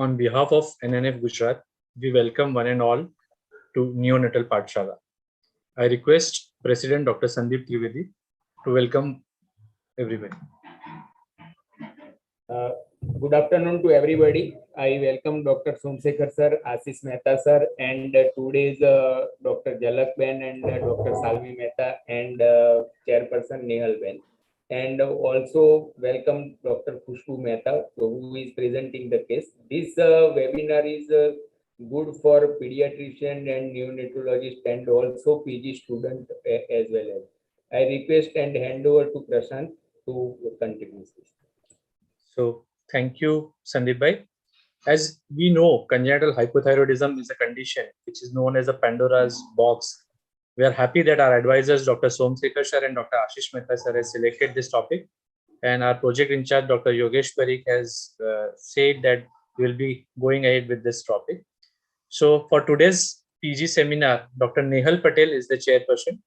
On behalf of NNF Gujarat, we welcome one and all to Neonatal Pathshala. I request President Dr. Sandeep Trivedi to welcome everybody. Good afternoon to everybody. I welcome Dr. Somsekhar sir, Ashish Mehta sir, and today's Dr. Zalak Ben and Dr. Shalmi Mehta and Chairperson Nehal Ben. And also welcome Dr. Khushbu Mehta, who is presenting the case. This webinar is good for pediatrician and neonatologist and also PG student as well as. I request and hand over to Prashant to continue this. So thank you, Sandeep Bhai. As we know, congenital hypothyroidism is a condition which is known as a Pandora's box. We are happy that our advisors, Dr. Somsekhar sir and Dr. Ashish Mehta sir, has selected this topic. And our project in charge, Dr. Yogesh Parikh, has said that we will be going ahead with this topic. So for today's PG seminar, Dr. Nehal Patel is the chairperson.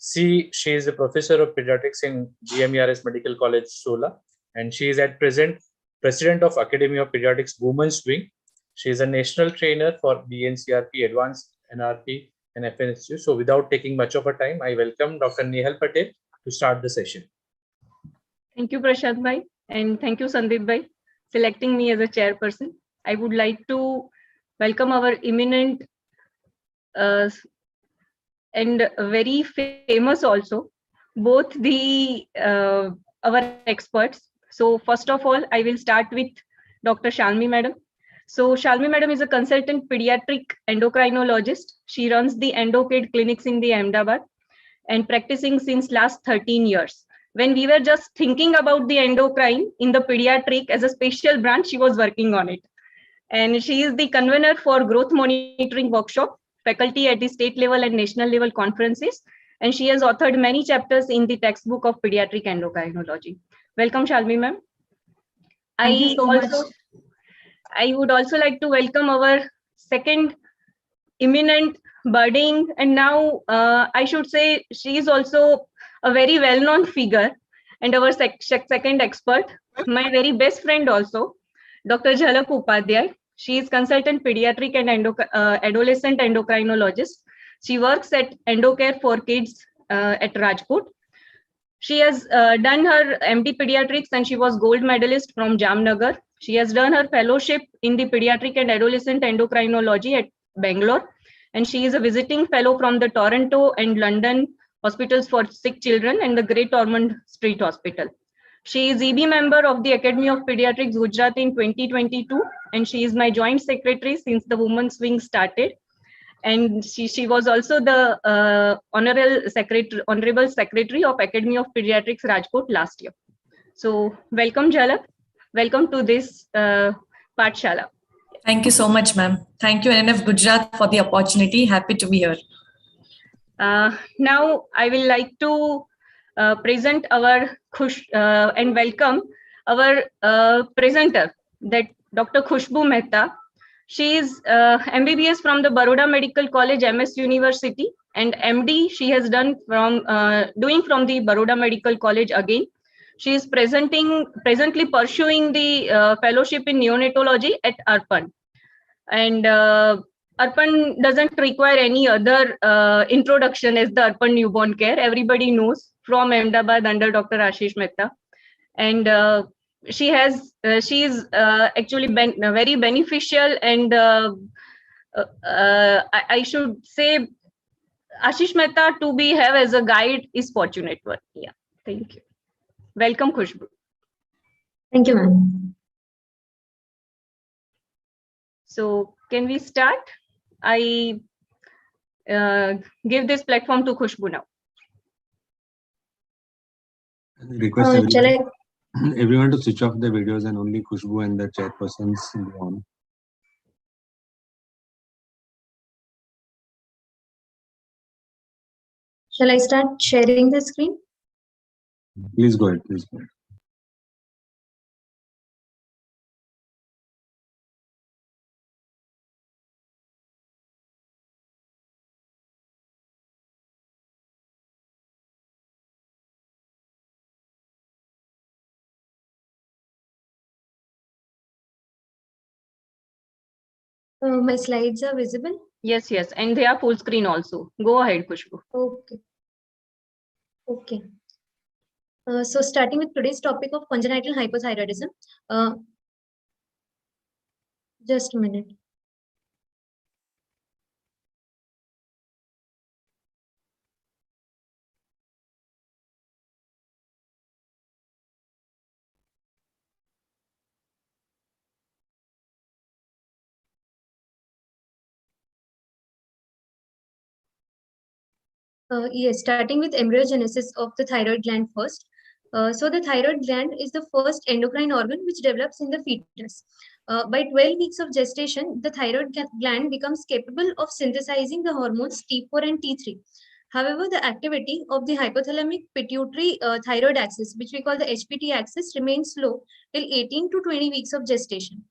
She is a professor of pediatrics in GMERS Medical College, Sola, and she is at present president of Academy of Pediatrics Women's Wing. She is a national trainer for BNCRP, Advanced NRP, and FNSU. So without taking much of a time, I welcome Dr. Nehal Patel to start the session. Thank you, Prashant Bhai, and thank you, Sandeep Bhai, selecting me as a chairperson. I would like to welcome our eminent and very famous also, both the our experts. So first of all, I will start with Dr. Shalmi Madam. So Shalmi Madam is a consultant pediatric endocrinologist. She runs the EndoKid clinics in the Ahmedabad and practicing since last 13 years. When we were just thinking about the endocrine in the pediatric as a special branch, she was working on it. And she is the convener for growth monitoring workshop, faculty at the state level and national level conferences. And she has authored many chapters in the textbook of pediatric endocrinology. Welcome, Shalmi ma'am. I would also like to welcome our second eminent, budding, and now I should say she is also a very well-known figure and our second expert, my very best friend also, Dr. Zalak Upadhyay. She is consultant pediatric and adolescent endocrinologist. She works at Endocare for Kids at Rajkot. She has done her MD Pediatrics and she was gold medalist from Jamnagar. She has done her fellowship in the pediatric and adolescent endocrinology at Bangalore. And she is a visiting fellow from the Toronto and London Hospitals for Sick Children and the Great Ormond Street Hospital. She is EB member of the Academy of Pediatrics Gujarat in 2022. And she is my joint secretary since the Women's Wing started. And she was also the honorable secretary of Academy of Pediatrics Rajkot last year. So welcome, Zalak. Welcome to this Pathshala. Thank you so much, ma'am. Thank you, NNF Gujarat, for the opportunity. Happy to be here. Now I will like to present our and welcome our presenter, that Dr. Khushbu Mehta. She is MBBS from the Baroda Medical College, MS University, and MD she has done from from the Baroda Medical College again. She is presently pursuing the fellowship in neonatology at Arpan. And Arpan doesn't require any other introduction as the Arpan Newborn Care. Everybody knows from Ahmedabad under Dr. Ashish Mehta. And she is actually very beneficial, and I should say Ashish Mehta to be have as a guide is fortunate one. Yeah, thank you. Welcome, Khushbu. Thank you, ma'am. So can we start? I give this platform to Khushbu now. Request everyone to switch off the videos and only Khushbu and the chairpersons go on. Shall I start sharing the screen? Please go ahead. Please go ahead. My slides are visible. Yes, yes, and they are full screen also. Go ahead, Khushbu. Okay. Okay. So starting with today's topic of congenital hypothyroidism. Just a minute. Yes, starting with embryogenesis of the thyroid gland first. So the thyroid gland is the first endocrine organ which develops in the fetus. By 12 weeks of gestation, the thyroid gland becomes capable of synthesizing the hormones T4 and T3. However, the activity of the hypothalamic pituitary thyroid axis, which we call the HPT axis, remains slow till 18 to 20 weeks of gestation.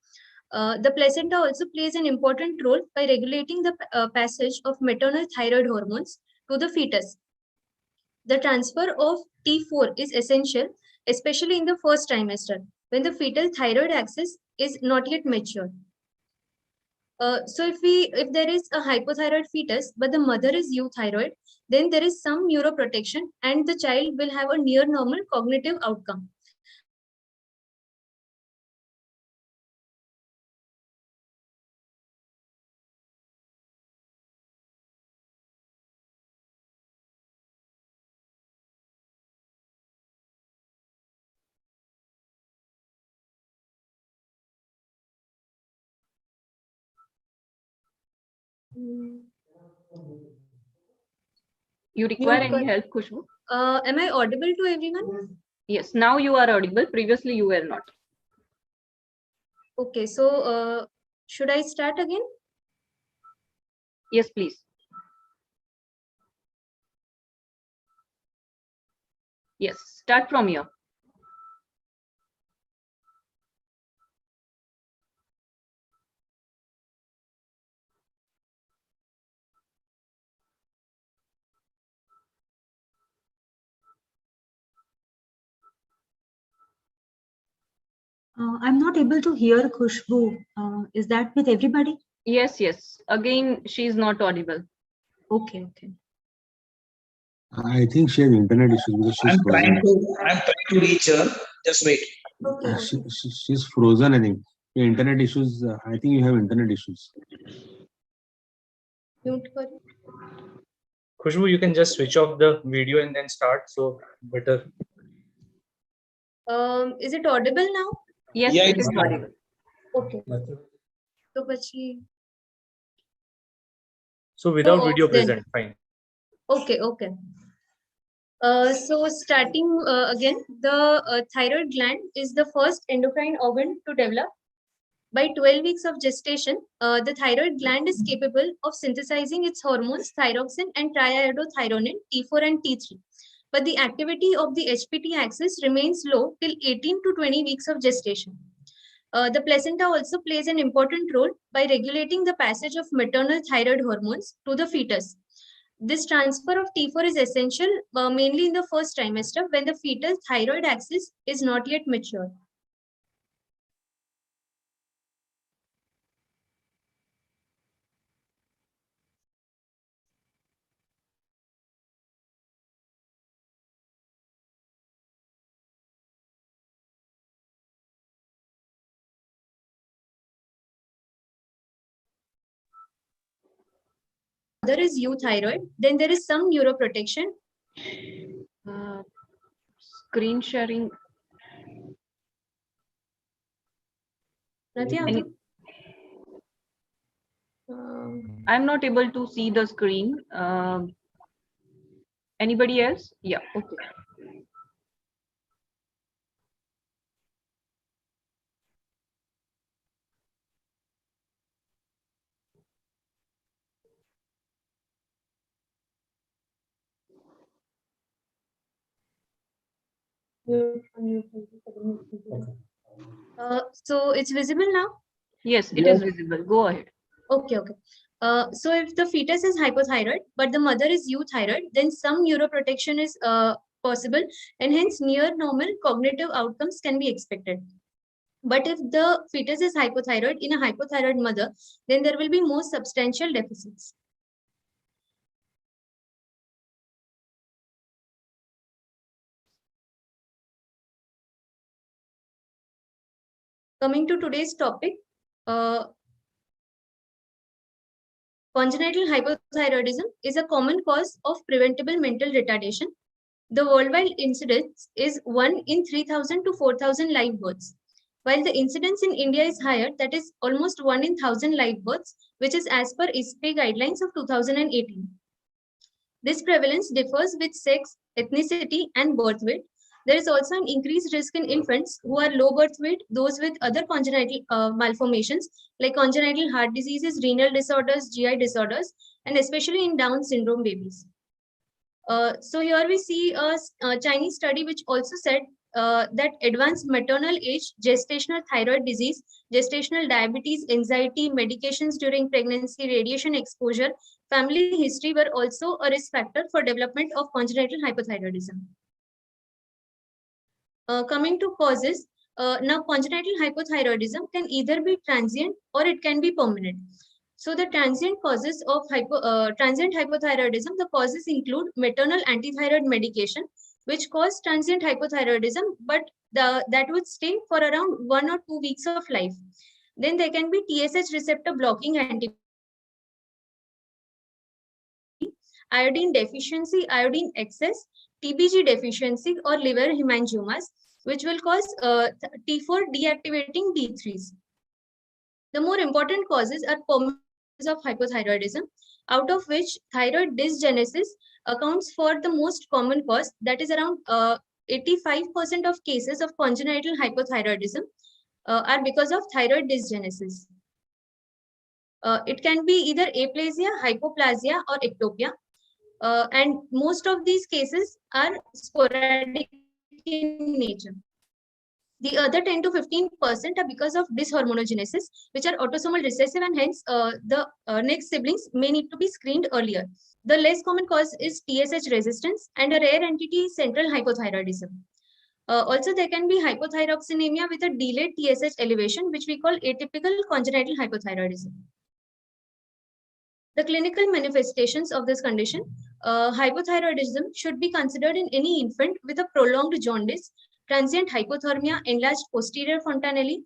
The placenta also plays an important role by regulating the passage of maternal thyroid hormones to the fetus. The transfer of T4 is essential, especially in the first trimester, when the fetal thyroid axis is not yet mature. So if there is a hypothyroid fetus, but the mother is euthyroid, then there is some neuroprotection and the child will have a near normal cognitive outcome. You require any help, Khushbu? Am I audible to everyone? Yes, now you are audible. Previously, you were not. Okay, so should I start again? Yes, please. Yes, start from here. I'm not able to hear Khushbu. Is that with everybody? Yes, yes. Again, she is not audible. Okay, okay. I think she has internet issues because she's I'm frozen. trying to reach her. Just wait. Okay. She's frozen, I think. Your internet issues, I think you have internet issues. Khushbu, you can just switch off the video and then start. So better. Is it audible now? Yes, Yeah, it it's is audible. Okay. So, પછી So without video then. present, fine. Okay, okay. So starting again, the thyroid gland is the first endocrine organ to develop. By 12 weeks of gestation, the thyroid gland is capable of synthesizing its hormones thyroxine and triiodothyronine T4 and T3. But the activity of the HPT axis remains low till 18 to 20 weeks of gestation. The placenta also plays an important role by regulating the passage of maternal thyroid hormones to the fetus. This transfer of T4 is essential mainly in the first trimester when the fetal thyroid axis is not yet mature. There is euthyroid, then there is some neuroprotection. Screen sharing. I'm not able to see the screen. Anybody else? Yeah, okay. So it's visible now? Yes, it is visible. Go ahead. Okay, okay. So if the fetus is hypothyroid, but the mother is euthyroid, then some neuroprotection is possible and hence near normal cognitive outcomes can be expected. But if the fetus is hypothyroid in a hypothyroid mother, then there will be more substantial deficits. Coming to today's topic, congenital hypothyroidism is a common cause of preventable mental retardation. The worldwide incidence is 1 in 3,000 to 4,000 live births, while the incidence in India is higher, that is almost 1 in 1,000 live births, which is as per ISPE guidelines of 2018. This prevalence differs with sex, ethnicity, and birth weight. There is also an increased risk in infants who are low birth weight, those with other congenital malformations like congenital heart diseases, renal disorders, GI disorders, and especially in Down syndrome babies. So here we see a Chinese study which also said that advanced maternal age, gestational thyroid disease, gestational diabetes, anxiety, medications during pregnancy, radiation exposure, family history were also a risk factor for development of congenital hypothyroidism. Coming to causes, now congenital hypothyroidism can either be transient or it can be permanent. So the transient causes of transient hypothyroidism, the causes include maternal antithyroid medication, which cause transient hypothyroidism, but that would stay for around 1 or 2 weeks of life. Then there can be TSH receptor blocking antibodies, iodine deficiency, iodine excess, TBG deficiency, or liver hemangiomas, which will cause T4 deactivating D3s. The more important causes are permanent of hypothyroidism, out of which thyroid dysgenesis accounts for the most common cause, that is around 85% of cases of congenital hypothyroidism are because of thyroid dysgenesis. It can be either aplasia, hypoplasia, or ectopia. And most of these cases are sporadic in nature. The other 10 to 15% are because of dyshormonogenesis, which are autosomal recessive, and hence the next siblings may need to be screened earlier. The less common cause is TSH resistance, and a rare entity is central hypothyroidism. Also, there can be hypothyroxinemia with a delayed TSH elevation, which we call atypical congenital hypothyroidism. The clinical manifestations of this condition, hypothyroidism should be considered in any infant with a prolonged jaundice, transient hypothermia, enlarged posterior fontanelle,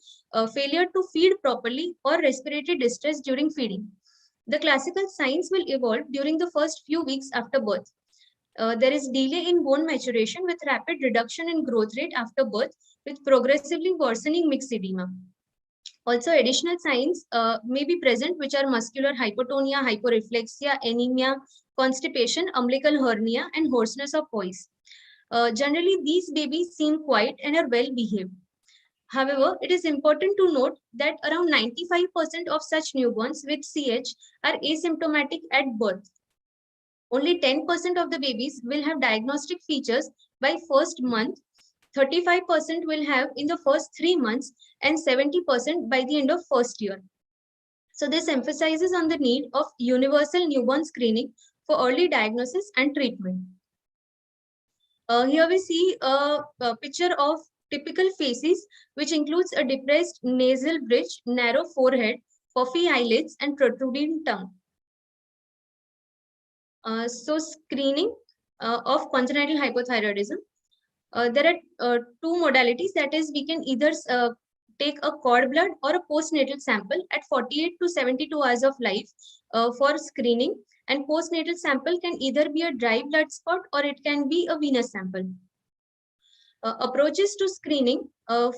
failure to feed properly, or respiratory distress during feeding. The classical signs will evolve during the first few weeks after birth. There is delay in bone maturation with rapid reduction in growth rate after birth with progressively worsening mixed edema. Also, additional signs may be present, which are muscular hypotonia, hyporeflexia, anemia, constipation, umbilical hernia, and hoarseness of voice. Generally, these babies seem quiet and are well behaved. However, it is important to note that around 95% of such newborns with CH are asymptomatic at birth. Only 10% of the babies will have diagnostic features by first month, 35% will have in the first 3 months, and 70% by the end of first year. So this emphasizes on the need of universal newborn screening for early diagnosis and treatment. Here we see a picture of typical faces, which includes a depressed nasal bridge, narrow forehead, puffy eyelids, and protruding tongue. So screening of congenital hypothyroidism. There are 2 modalities, that is, we can either take a cord blood or a postnatal sample at 48 to 72 hours of life for screening, and postnatal sample can either be a dry blood spot or it can be a venous sample. Approaches to screening.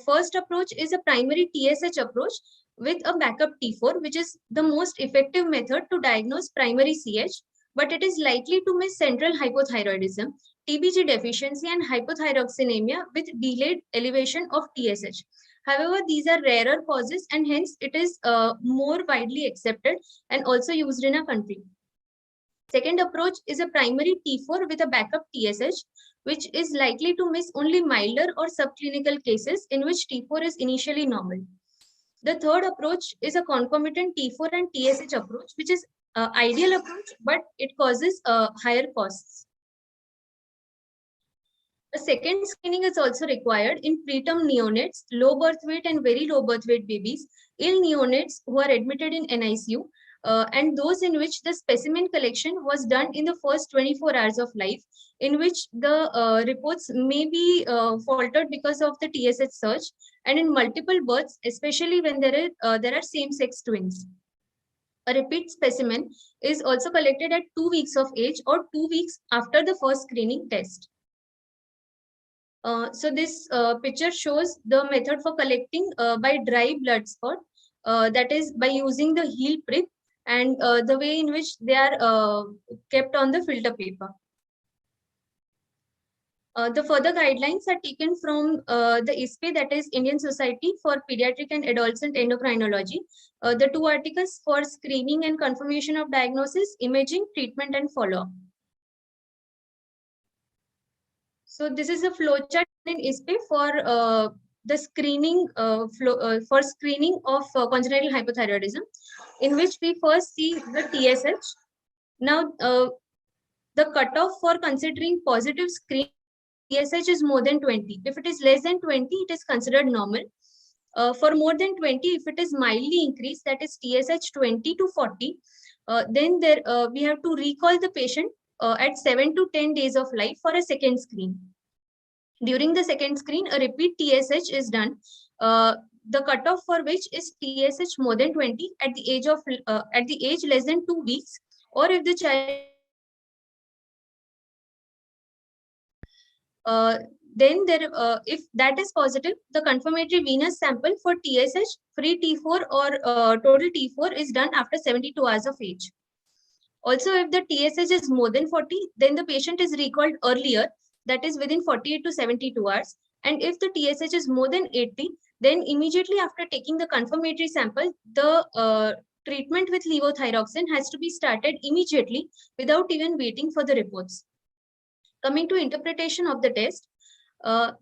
First approach is a primary TSH approach with a backup T4, which is the most effective method to diagnose primary CH, but it is likely to miss central hypothyroidism, TBG deficiency, and hypothyroxinemia with delayed elevation of TSH. However, these are rarer causes, and hence it is more widely accepted and also used in our country. Second approach is a primary T4 with a backup TSH, which is likely to miss only milder or subclinical cases in which T4 is initially normal. The third approach is a concomitant T4 and TSH approach, which is ideal approach, but it causes higher costs. A second screening is also required in preterm neonates, low birth weight and very low birth weight babies, ill neonates who are admitted in NICU, and those in which the specimen collection was done in the first 24 hours of life, in which the reports may be faltered because of the TSH surge, and in multiple births, especially when there are same-sex twins. A repeat specimen is also collected at 2 weeks of age or 2 weeks after the first screening test. So this picture shows the method for collecting by dry blood spot, that is by using the heel prick, and the way in which they are kept on the filter paper. The further guidelines are taken from the ISPE, that is Indian Society for Pediatric and Adolescent Endocrinology. The 2 articles for screening and confirmation of diagnosis, imaging, treatment, and follow-up. So this is a flowchart in ISPE for the screening for screening of congenital hypothyroidism, in which we first see the TSH. Now, the cutoff for considering positive screen TSH is more than 20. If it is less than 20, it is considered normal. For more than 20, if it is mildly increased, that is TSH 20 to 40, then we have to recall the patient at 7 to 10 days of life for a second screen. During the second screen, a repeat TSH is done. The cutoff for which is TSH more than 20 at the age less than 2 weeks, or if the child then if that is positive, the confirmatory venous sample for TSH, free T4 or total T4 is done after 72 hours of age. Also, if the TSH is more than 40, then the patient is recalled earlier, that is within 48 to 72 hours. And if the TSH is more than 80, then immediately after taking the confirmatory sample, the treatment with levothyroxine has to be started immediately without even waiting for the reports. Coming to interpretation of the test,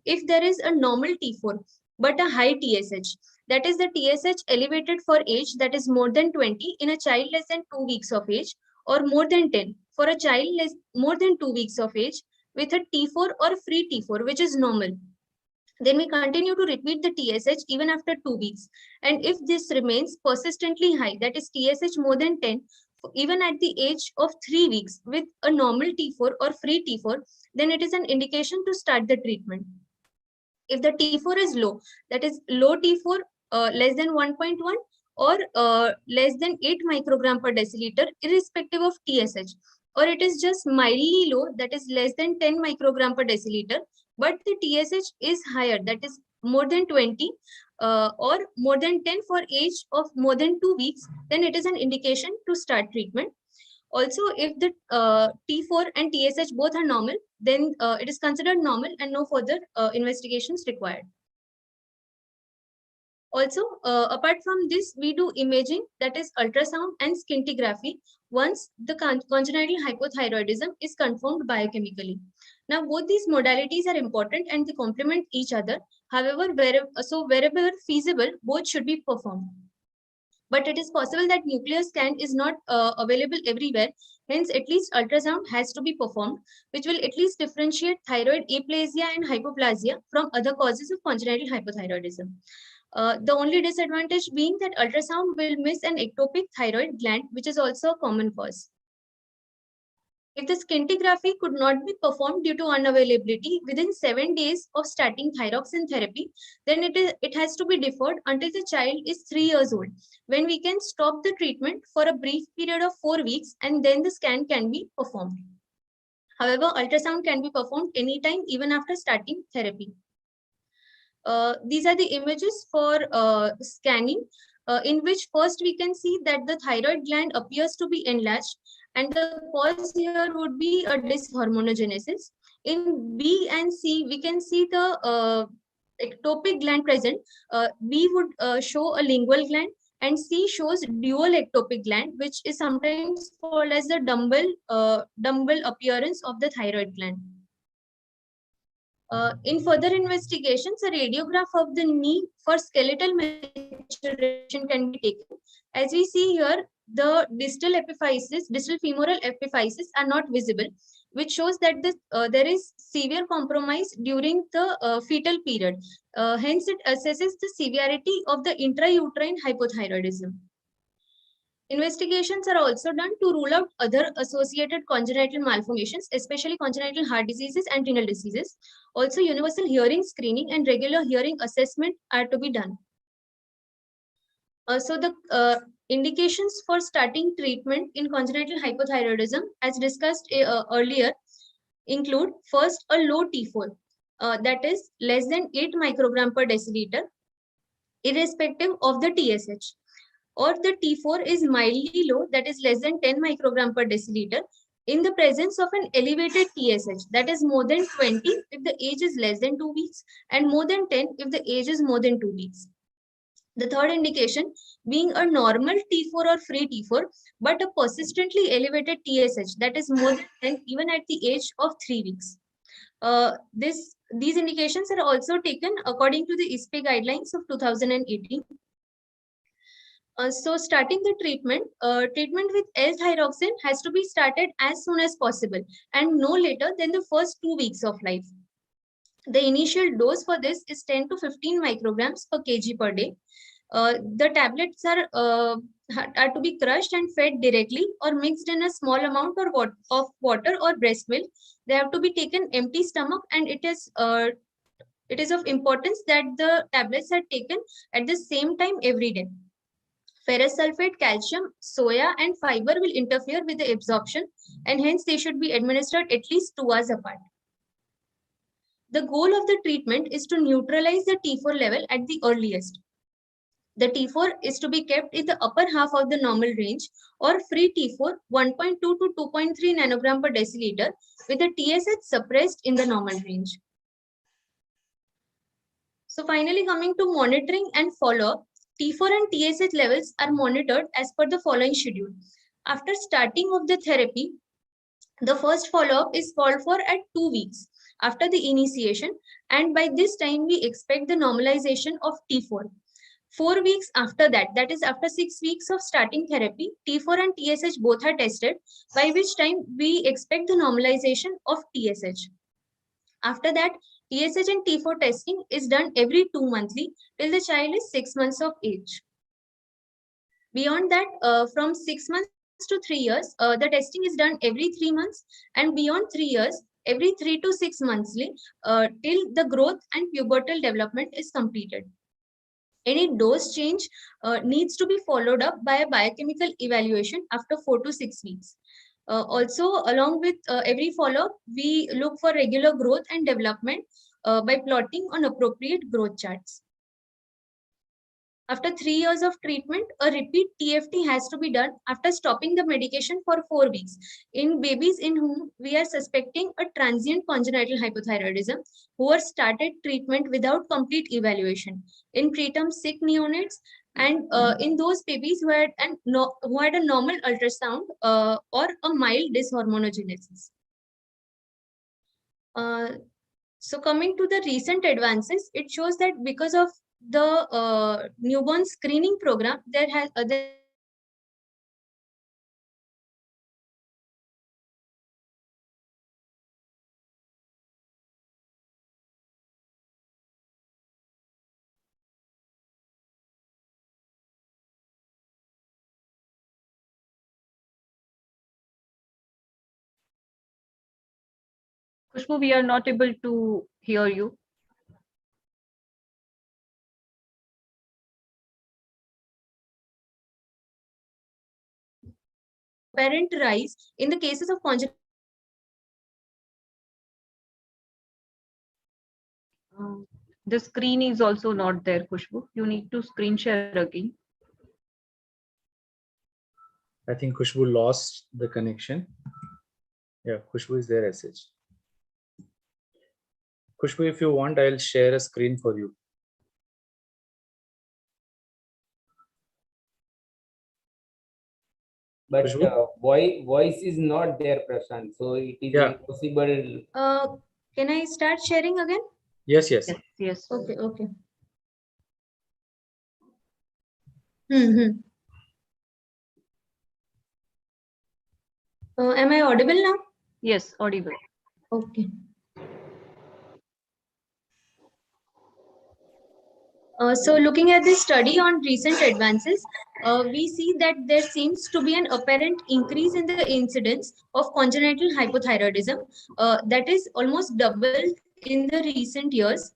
if there is a normal T4 but a high TSH, that is the TSH elevated for age that is more than 20 in a child less than 2 weeks of age, or more than 10 for a child more than 2 weeks of age with a T4 or free T4, which is normal, then we continue to repeat the TSH even after 2 weeks. And if this remains persistently high, that is TSH more than 10, even at the age of 3 weeks with a normal T4 or free T4, then it is an indication to start the treatment. If the T4 is low, that is low T4 less than 1.1 or less than 8 microgram per deciliter, irrespective of TSH, or it is just mildly low, that is less than 10 microgram per deciliter, but the TSH is higher, that is more than 20 or more than 10 for age of more than 2 weeks, then it is an indication to start treatment. Also, if the T4 and TSH both are normal, then it is considered normal and no further investigations required. Also, apart from this, we do imaging, that is ultrasound and scintigraphy, once the congenital hypothyroidism is confirmed biochemically. Now, both these modalities are important and they complement each other. However, wherever feasible, both should be performed. But it is possible that nuclear scan is not available everywhere. Hence, at least ultrasound has to be performed, which will at least differentiate thyroid aplasia and hypoplasia from other causes of congenital hypothyroidism. The only disadvantage being that ultrasound will miss an ectopic thyroid gland, which is also a common cause. If the scintigraphy could not be performed due to unavailability within 7 days of starting thyroxine therapy, then it has to be deferred until the child is 3 years old, when we can stop the treatment for a brief period of 4 weeks and then the scan can be performed. However, ultrasound can be performed anytime, even after starting therapy. These are the images for scanning, in which first we can see that the thyroid gland appears to be enlarged, and the cause here would be a dyshormonogenesis. In B and C, we can see the ectopic gland present. B would show a lingual gland, and C shows dual ectopic gland, which is sometimes called as the dumbbell appearance of the thyroid gland. In further investigations, a radiograph of the knee for skeletal maturation can be taken. As we see here, the distal femoral epiphyses are not visible. which shows that there is severe compromise during the fetal period. Hence, it assesses the severity of the intrauterine hypothyroidism. Investigations are also done to rule out other associated congenital malformations, especially congenital heart diseases and renal diseases. Also, universal hearing screening and regular hearing assessment are to be done. So the indications for starting treatment in congenital hypothyroidism, as discussed earlier, include first a low T4, that is less than 8 microgram per deciliter, irrespective of the TSH. Or the T4 is mildly low, that is less than 10 microgram per deciliter, in the presence of an elevated TSH, that is more than 20 if the age is less than 2 weeks, and more than 10 if the age is more than 2 weeks. The third indication being a normal T4 or free T4, but a persistently elevated TSH, that is more than 10 even at the age of 3 weeks. These indications are also taken according to the ISPE guidelines of 2018. So starting the treatment with L-thyroxine has to be started as soon as possible and no later than the first 2 weeks of life. The initial dose for this is 10 to 15 micrograms per kg per day. The tablets are to be crushed and fed directly or mixed in a small amount of water or breast milk. They have to be taken empty stomach, and it is of importance that the tablets are taken at the same time every day. Ferrous sulfate, calcium, soya, and fiber will interfere with the absorption, and hence they should be administered at least 2 hours apart. The goal of the treatment is to neutralize the T4 level at the earliest. The T4 is to be kept in the upper half of the normal range, or free T4 1.2 to 2.3 nanogram per deciliter, with the TSH suppressed in the normal range. So finally, coming to monitoring and follow-up, T4 and TSH levels are monitored as per the following schedule. After starting of the therapy, the first follow-up is called for at 2 weeks after the initiation, and by this time we expect the normalization of T4. 4 weeks after that, that is after 6 weeks of starting therapy, T4 and TSH both are tested, by which time we expect the normalization of TSH. After that, TSH and T4 testing is done every 2 monthly till the child is 6 months of age. Beyond that, from 6 months to 3 years, the testing is done every 3 months, and beyond 3 years, every 3 to 6 monthly till the growth and pubertal development is completed. Any dose change needs to be followed up by a biochemical evaluation after 4 to 6 weeks. Also, along with every follow-up, we look for regular growth and development by plotting on appropriate growth charts. After 3 years of treatment, a repeat TFT has to be done after stopping the medication for 4 weeks in babies in whom we are suspecting a transient congenital hypothyroidism, who are started treatment without complete evaluation, in preterm sick neonates, and in those babies who had a normal ultrasound or a mild dyshormonogenesis. So coming to the recent advances, it shows that because of the newborn screening program, there has Khushbu, we are not able to hear you. apparent rise in the cases of congenital. The screen is also not there, Khushbu. You need to screen share again. I think Khushbu lost the connection. Yeah, Khushbu is there, SH. Khushbu, if you want, I'll share a screen for you. But voice is not there, Prashant. So it is impossible. Can I start sharing again? Yes. Yes. Okay. Am I audible now? Yes, audible. Okay. So looking at this study on recent advances, we see that there seems to be an apparent increase in the incidence of congenital hypothyroidism that is almost double in the recent years.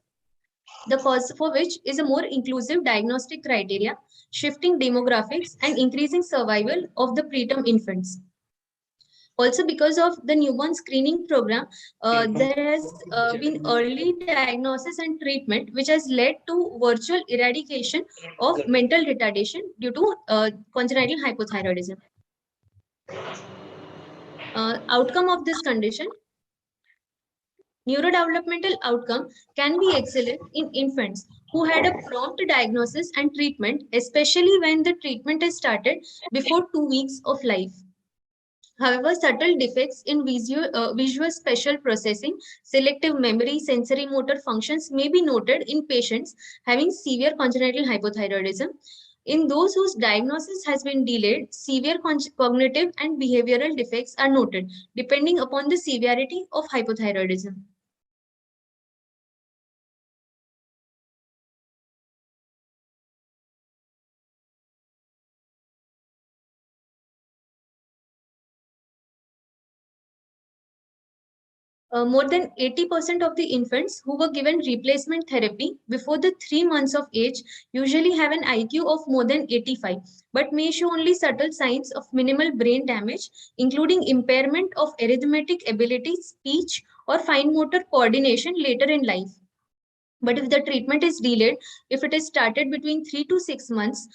The cause for which is a more inclusive diagnostic criteria, shifting demographics, and increasing survival of the preterm infants. Also, because of the newborn screening program, there has been early diagnosis and treatment, which has led to virtual eradication of mental retardation due to congenital hypothyroidism. Outcome of this condition: neurodevelopmental outcome can be excellent in infants who had a prompt diagnosis and treatment, especially when the treatment is started before 2 weeks of life. However, subtle defects in visual spatial processing, selective memory, sensory motor functions may be noted in patients having severe congenital hypothyroidism. In those whose diagnosis has been delayed, severe cognitive and behavioral defects are noted, depending upon the severity of hypothyroidism. More than 80% of the infants who were given replacement therapy before the 3 months of age usually have an IQ of more than 85, but may show only subtle signs of minimal brain damage, including impairment of arithmetic ability, speech, or fine motor coordination later in life. But if the treatment is delayed, if it is started between 3 to 6 months,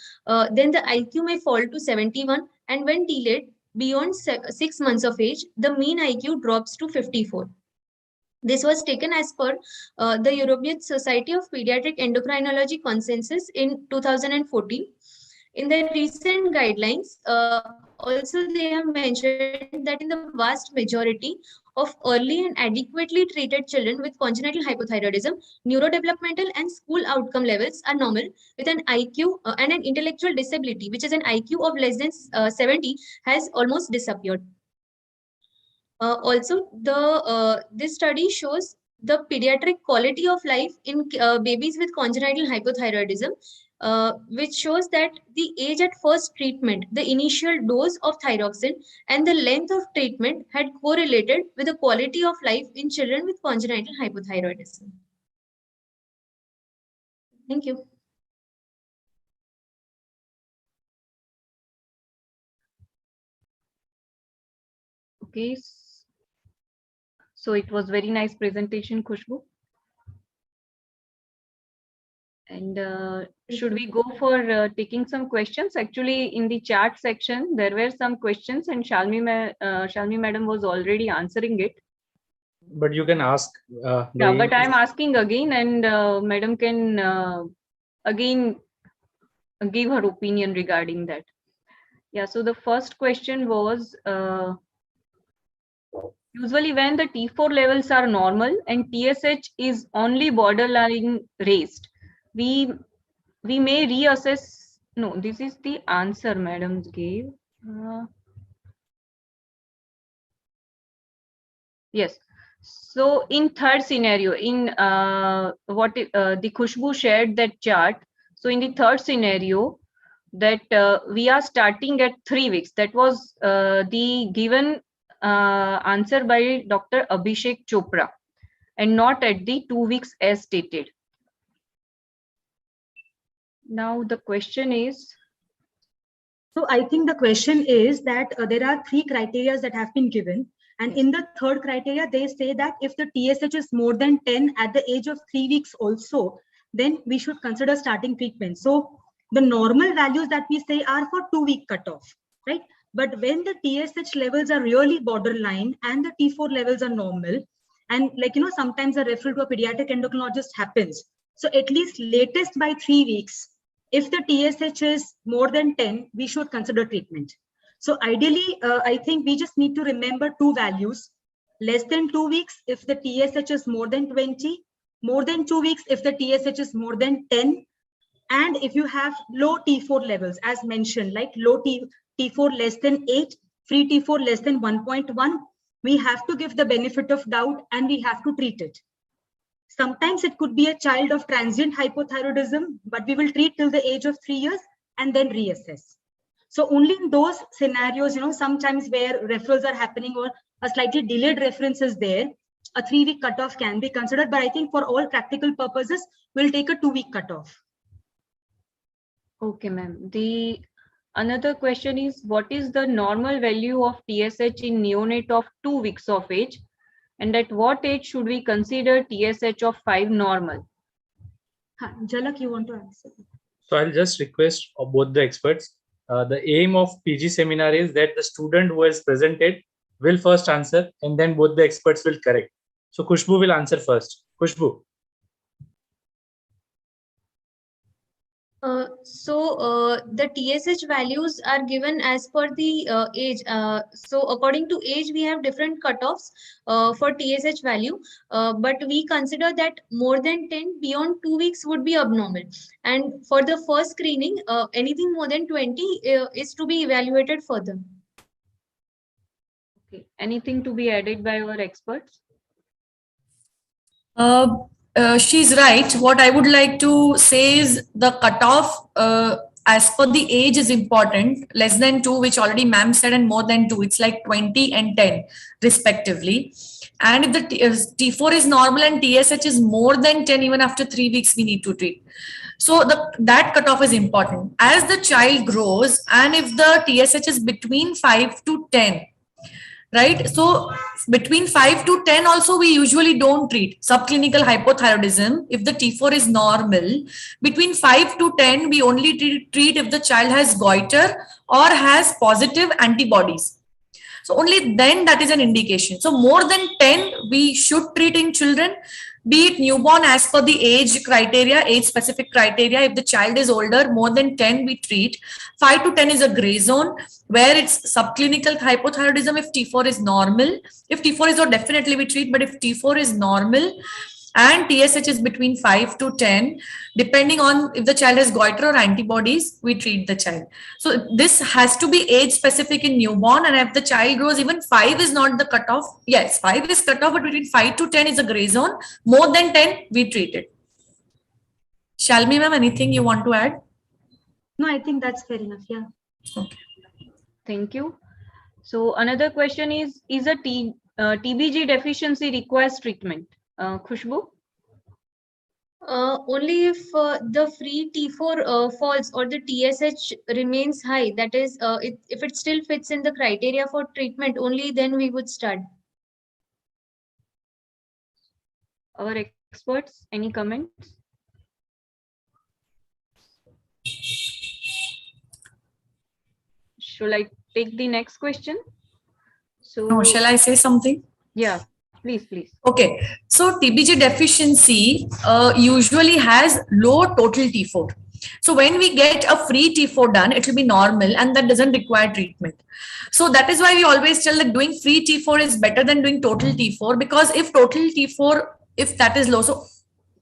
then the IQ may fall to 71, and when delayed beyond 6 months of age, the mean IQ drops to 54. This was taken as per the European Society of Pediatric Endocrinology consensus in 2014. In their recent guidelines, also they have mentioned that in the vast majority of early and adequately treated children with congenital hypothyroidism, neurodevelopmental and school outcome levels are normal, with an IQ and an intellectual disability, which is an IQ of less than 70, has almost disappeared. Also, this study shows the pediatric quality of life in babies with congenital hypothyroidism, which shows that the age at first treatment, the initial dose of thyroxine, and the length of treatment had correlated with the quality of life in children with congenital hypothyroidism. Thank you. Okay. So it was very nice presentation, Khushbu. And should we go for taking some questions? Actually, in the chat section, there were some questions, and Shalmi madam was already answering it. But you can ask. Yeah, but I'm asking again, and madam can again give her opinion regarding that. Yeah, so the first question was, usually when the T4 levels are normal and TSH is only borderline raised, we may reassess. No, this is the answer madam gave. Yes. So in third scenario, in the Khushbu shared that chart. So in the third scenario, that we are starting at 3 weeks. That was the given answer by Dr. Abhishek Chopra, and not at the 2 weeks as stated. Now the question is. So I think the question is that there are 3 criteria that have been given. And in the third criteria, they say that if the TSH is more than 10 at the age of 3 weeks also, then we should consider starting treatment. So the normal values that we say are for 2-week cutoff, right? But when the TSH levels are really borderline and the T4 levels are normal, and sometimes a referral to a pediatric endocrinologist happens. So at least latest by 3 weeks, if the TSH is more than 10, we should consider treatment. So ideally, I think we just need to remember 2 values: less than 2 weeks if the TSH is more than 20, more than 2 weeks if the TSH is more than 10, and if you have low T4 levels, as mentioned, like low T4 less than 8, free T4 less than 1.1, we have to give the benefit of doubt and we have to treat it. Sometimes it could be a child of transient hypothyroidism, but we will treat till the age of 3 years and then reassess. So only in those scenarios, sometimes where referrals are happening or a slightly delayed reference is there, a 3-week cutoff can be considered. But I think for all practical purposes, we'll take a 2-week cutoff. Okay, ma'am. Another question is, what is the normal value of TSH in neonate of 2 weeks of age? And at what age should we consider TSH of 5 normal? Zalak, you want to answer? So I'll just request of both the experts. The aim of PG seminar is that the student who has presented will first answer and then both the experts will correct. So Khushbu will answer first. Khushbu. The TSH values are given as per the age. So according to age, we have different cutoffs for TSH value, but we consider that more than 10 beyond 2 weeks would be abnormal. And for the first screening, anything more than 20 is to be evaluated further. Okay. Anything to be added by our experts? She's right. What I would like to say is the cutoff as per the age is important. Less than 2, which already ma'am said, and more than 2, it's like 20 and 10 respectively. And if the T4 is normal and TSH is more than 10, even after 3 weeks, we need to treat. So that cutoff is important. As the child grows, and if the TSH is between 5 to 10, right? So between 5 to 10 also we usually don't treat subclinical hypothyroidism. If the T4 is normal, between 5 to 10 we only treat if the child has goiter or has positive antibodies. So only then that is an indication. So more than 10 we should treat in children, be it newborn as per the age criteria, age specific criteria. If the child is older, more than 10 we treat. 5 to 10 is a gray zone where it's subclinical hypothyroidism if T4 is normal. If T4 is not, definitely we treat, but if T4 is normal and TSH is between 5 to 10, depending on if the child has goiter or antibodies, we treat the child. So this has to be age specific in newborn, and if the child grows, even 5 is not the cutoff. Yes, 5 is cutoff, but between 5 to 10 is a gray zone. More than 10, we treat it. Shalmi ma'am, anything you want to add? No, I think that's fair enough. Yeah. Okay. Thank you. So another question is a TBG deficiency requires treatment? Khushbu? Only if the free T4 falls or the TSH remains high, that is, if it still fits in the criteria for treatment, only then we would start. Our experts, any comments? Shall I take the next question? So, shall I say something? Yeah, please. Okay, so TBG deficiency usually has low total T4. So when we get a free T4 done, it will be normal and that doesn't require treatment. So that is why we always tell that doing free T4 is better than doing total T4, because if total T4, if that is low, so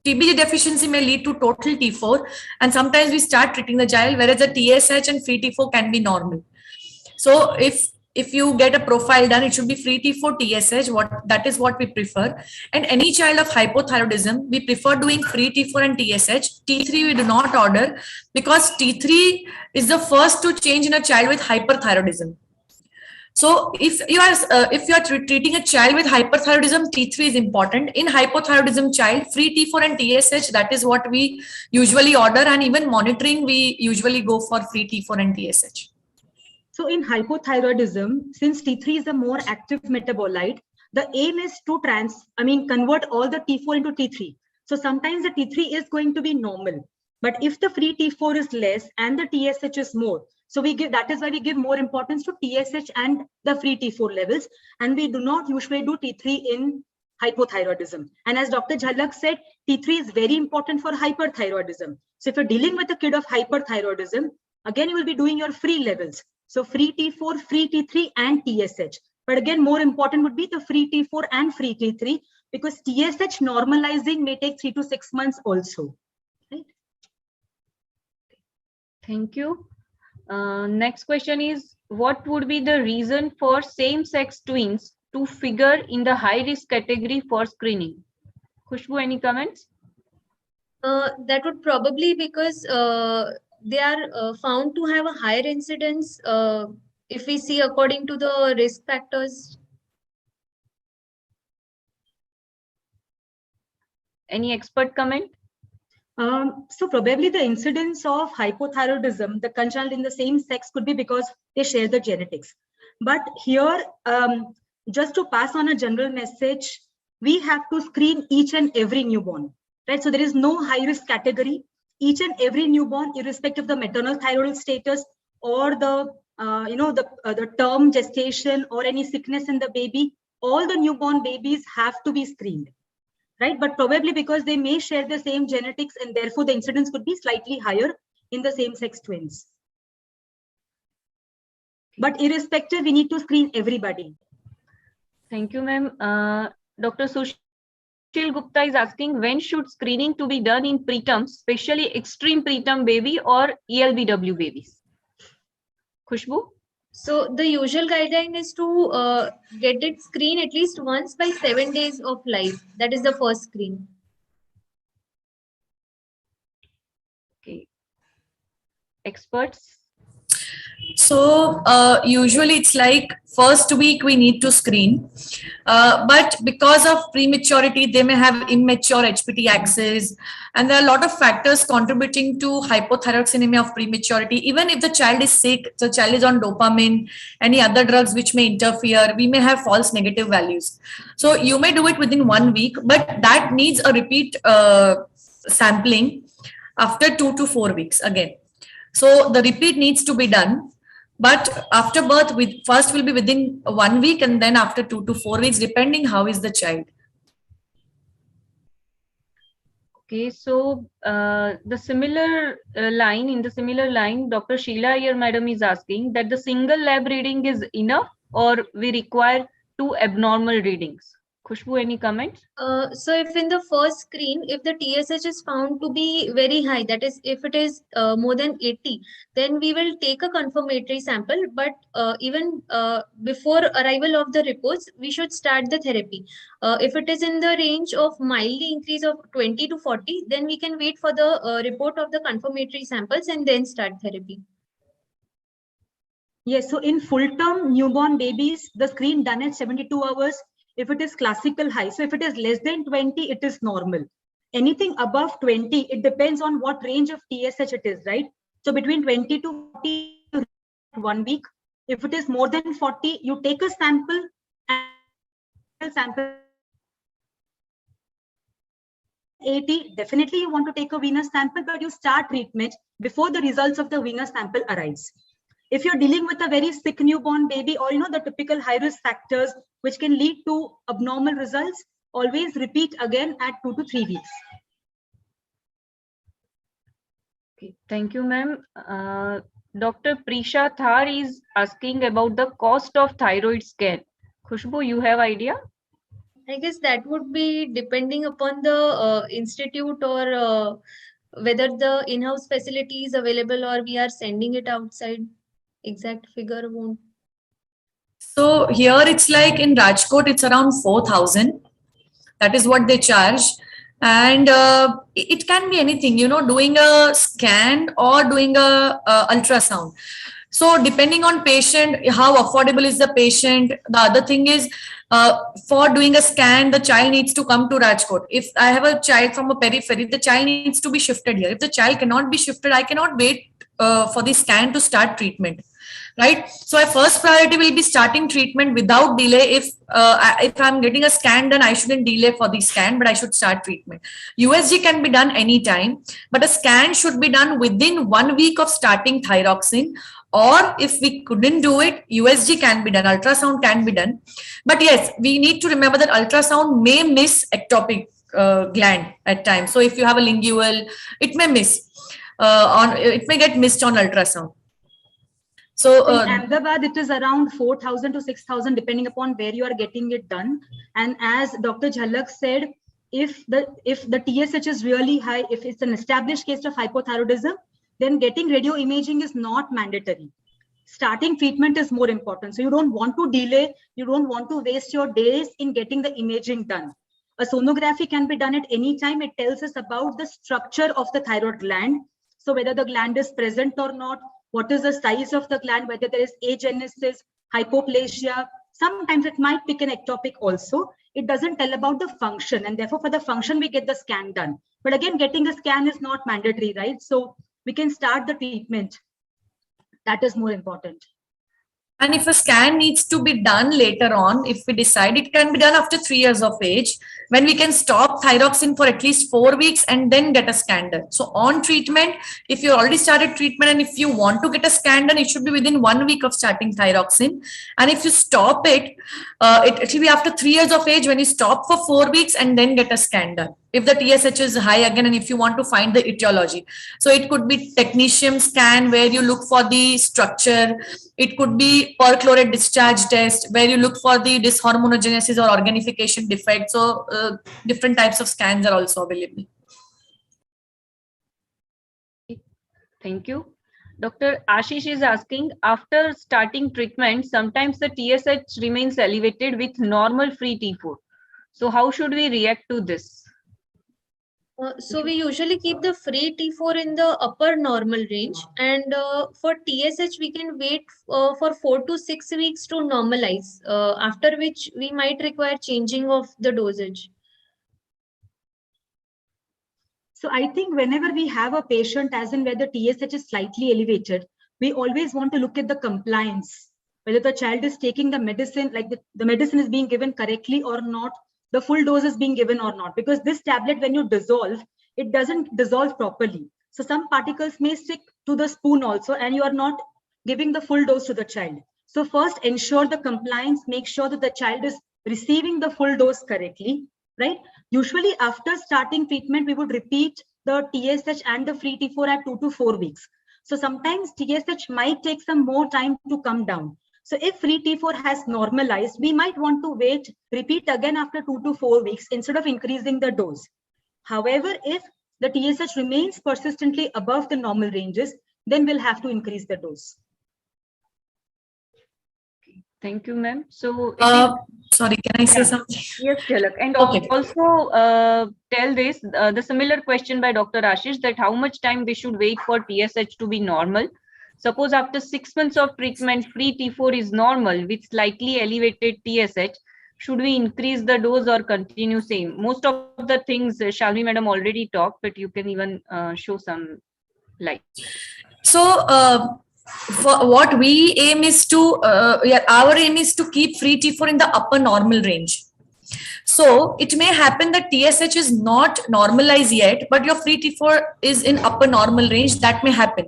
TBG deficiency may lead to total T4 and sometimes we start treating the child, whereas the TSH and free T4 can be normal. So if you get a profile done, it should be free T4 TSH. That is what we prefer. And any child of hypothyroidism, we prefer doing free T4 and TSH. T3 we do not order because T3 is the first to change in a child with hyperthyroidism. So if you are treating a child with hyperthyroidism, T3 is important. In hypothyroidism child, free T4 and TSH, that is what we usually order, and even monitoring we usually go for free T4 and TSH. So in hypothyroidism, since T3 is a more active metabolite, the aim is to convert all the T4 into T3. So sometimes the T3 is going to be normal, but if the free T4 is less and the TSH is more, so that is why we give more importance to TSH and the free T4 levels, and we do not usually do T3 in hypothyroidism. And as Dr. Zalak said, T3 is very important for hyperthyroidism. So if you're dealing with a kid of hyperthyroidism, again, you will be doing your free levels. So free T4, free T3 and TSH. But again, more important would be the free T4 and free T3, because TSH normalizing may take 3 to 6 months also. Right? Thank you. Next question is, what would be the reason for same-sex twins to figure in the high risk category for screening? Khushbu, any comments? That would probably because they are found to have a higher incidence if we see according to the risk factors. Any expert comment? So probably the incidence of hypothyroidism, the congenital in the same sex, could be because they share the genetics. But here, just to pass on a general message, we have to screen each and every newborn, right? So there is no high risk category. Each and every newborn, irrespective of the maternal thyroid status or the the term gestation or any sickness in the baby, all the newborn babies have to be screened. Right, but probably because they may share the same genetics and therefore the incidence could be slightly higher in the same-sex twins. But irrespective, we need to screen everybody. Thank you, ma'am. Dr. Sushil Gupta is asking, when should screening to be done in preterm, especially extreme preterm baby or ELBW babies? Khushbu? So the usual guideline is to get it screened at least once by 7 days of life. That is the first screen. Okay. Experts? So usually it's like first week we need to screen, but because of prematurity, they may have immature HPT axis, and there are a lot of factors contributing to hypothyroxemia of prematurity. Even if the child is sick, the child is on dopamine, any other drugs which may interfere, we may have false negative values. So you may do it within 1 week, but that needs a repeat sampling after 2 to 4 weeks again. So the repeat needs to be done. But after birth, first will be within 1 week and then after 2 to 4 weeks, depending how is the child. Okay, so in the similar line, Dr. Sheila Iyer madam is asking that the single lab reading is enough or we require 2 abnormal readings. Khushbu, any comments? So if in the first screen, if the TSH is found to be very high, that is, if it is more than 80, then we will take a confirmatory sample. But even before arrival of the reports, we should start the therapy. If it is in the range of mildly increase of 20 to 40, then we can wait for the report of the confirmatory samples and then start therapy. Yes, so in full-term newborn babies, the screen done at 72 hours, if it is classical high. So if it is less than 20, it is normal. Anything above 20, it depends on what range of TSH it is, right? So between 20 to 40, 1 week. If it is more than 40, you take a sample and sample 80, definitely you want to take a venous sample, but you start treatment before the results of the venous sample arrives. If you're dealing with a very sick newborn baby or the typical high risk factors which can lead to abnormal results, always repeat again at 2 to 3 weeks. Okay, thank you, ma'am. Dr. Prisha Thar is asking about the cost of thyroid scan. Khushbu, you have idea? I guess that would be depending upon the institute or whether the in-house facility is available or we are sending it outside. Exact figure won't. So here it's like in Rajkot, it's around 4,000. That is what they charge. And it can be anything, doing a scan or doing a ultrasound. So depending on patient, how affordable is the patient. The other thing is for doing a scan, the child needs to come to Rajkot. If I have a child from a periphery, the child needs to be shifted here. If the child cannot be shifted, I cannot wait for the scan to start treatment. Right. So our first priority will be starting treatment without delay. If I'm getting a scan done, I shouldn't delay for the scan, but I should start treatment. USG can be done anytime, but a scan should be done within 1 week of starting thyroxine. Or if we couldn't do it, USG can be done, ultrasound can be done. But yes, we need to remember that ultrasound may miss ectopic gland at times. So if you have a lingual, it may miss it may get missed on ultrasound. So in Ahmedabad, it is around 4,000 to 6,000, depending upon where you are getting it done. And as Dr. Zalak said, if the TSH is really high, if it's an established case of hypothyroidism, then getting radio imaging is not mandatory. starting treatment is more important. So you don't want to delay, you don't want to waste your days in getting the imaging done. A sonography can be done at any time. It tells us about the structure of the thyroid gland. So whether the gland is present or not, what is the size of the gland, whether there is agenesis, hypoplasia. Sometimes it might pick an ectopic also. It doesn't tell about the function, and therefore for the function we get the scan done. But again, getting a scan is not mandatory, right? So we can start the treatment. That is more important. And if a scan needs to be done later on, if we decide, it can be done after 3 years of age, when we can stop thyroxine for at least 4 weeks and then get a scan done. So on treatment, if you already started treatment and if you want to get a scan done, it should be within 1 week of starting thyroxine. And if you stop it, it will be after 3 years of age when you stop for 4 weeks and then get a scan done. If the TSH is high again, and if you want to find the etiology. So it could be technetium scan where you look for the structure. It could be perchlorate discharge test where you look for the dishormonogenesis or organification defect. So different types of scans are also available. Thank you. Dr. Ashish is asking, after starting treatment, sometimes the TSH remains elevated with normal free T4. So how should we react to this? So we usually keep the free T4 in the upper normal range, and for TSH we can wait for 4 to 6 weeks to normalize, after which we might require changing of the dosage. So I think whenever we have a patient as in where the TSH is slightly elevated, we always want to look at the compliance, whether the child is taking the medicine, like the medicine is being given correctly or not, the full dose is being given or not, because this tablet, when you dissolve, it doesn't dissolve properly. So some particles may stick to the spoon also, and you are not giving the full dose to the child. So first ensure the compliance, make sure that the child is receiving the full dose correctly, right? Usually after starting treatment, we would repeat the TSH and the free T4 at 2 to 4 weeks. So sometimes TSH might take some more time to come down. So if free T4 has normalized, we might want to wait, repeat again after 2 to 4 weeks instead of increasing the dose. However, if the TSH remains persistently above the normal ranges, then we'll have to increase the dose. Thank you, ma'am. So, sorry, can I say something? Yes, Zalak. And Okay. also tell this, the similar question by Dr. Ashish, that how much time we should wait for TSH to be normal. Suppose after 6 months of treatment, free T4 is normal with slightly elevated TSH. Should we increase the dose or continue same? Most of the things Shalmi madam already talked, but you can even show some light. So for what we aim is to, our aim is to keep free T4 in the upper normal range. So it may happen that TSH is not normalized yet, but your free T4 is in upper normal range. That may happen.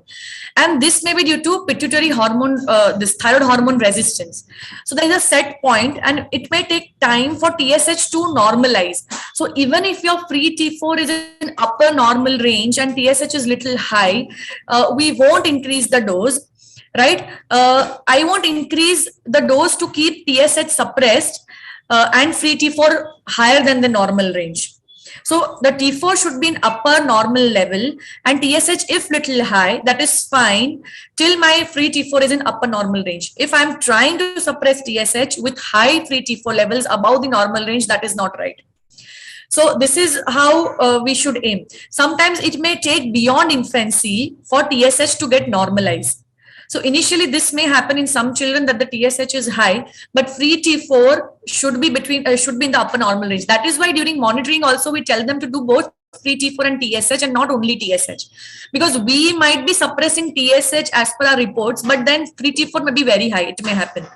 And this may be due to pituitary hormone, this thyroid hormone resistance. So there is a set point and it may take time for TSH to normalize. So even if your free T4 is in upper normal range and TSH is little high, we won't increase the dose. Right? I won't increase the dose to keep TSH suppressed and free T4 higher than the normal range. So the T4 should be in upper normal level and TSH if little high, that is fine till my free T4 is in upper normal range. If I'm trying to suppress TSH with high free T4 levels above the normal range, that is not right. So this is how we should aim. Sometimes it may take beyond infancy for TSH to get normalized. So initially this may happen in some children that the TSH is high, but free T4 should be between should be in the upper normal range. That is why during monitoring also we tell them to do both free T4 and TSH and not only TSH, because we might be suppressing TSH as per our reports, but then free T4 may be very high. It may happen.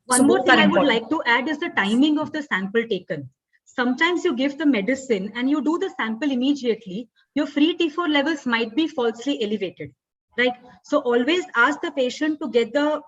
One more thing I would like to add is the timing of the sample taken. Sometimes you give the medicine and you do the sample immediately, your free T4 levels might be falsely elevated. Right. So always ask the patient to get the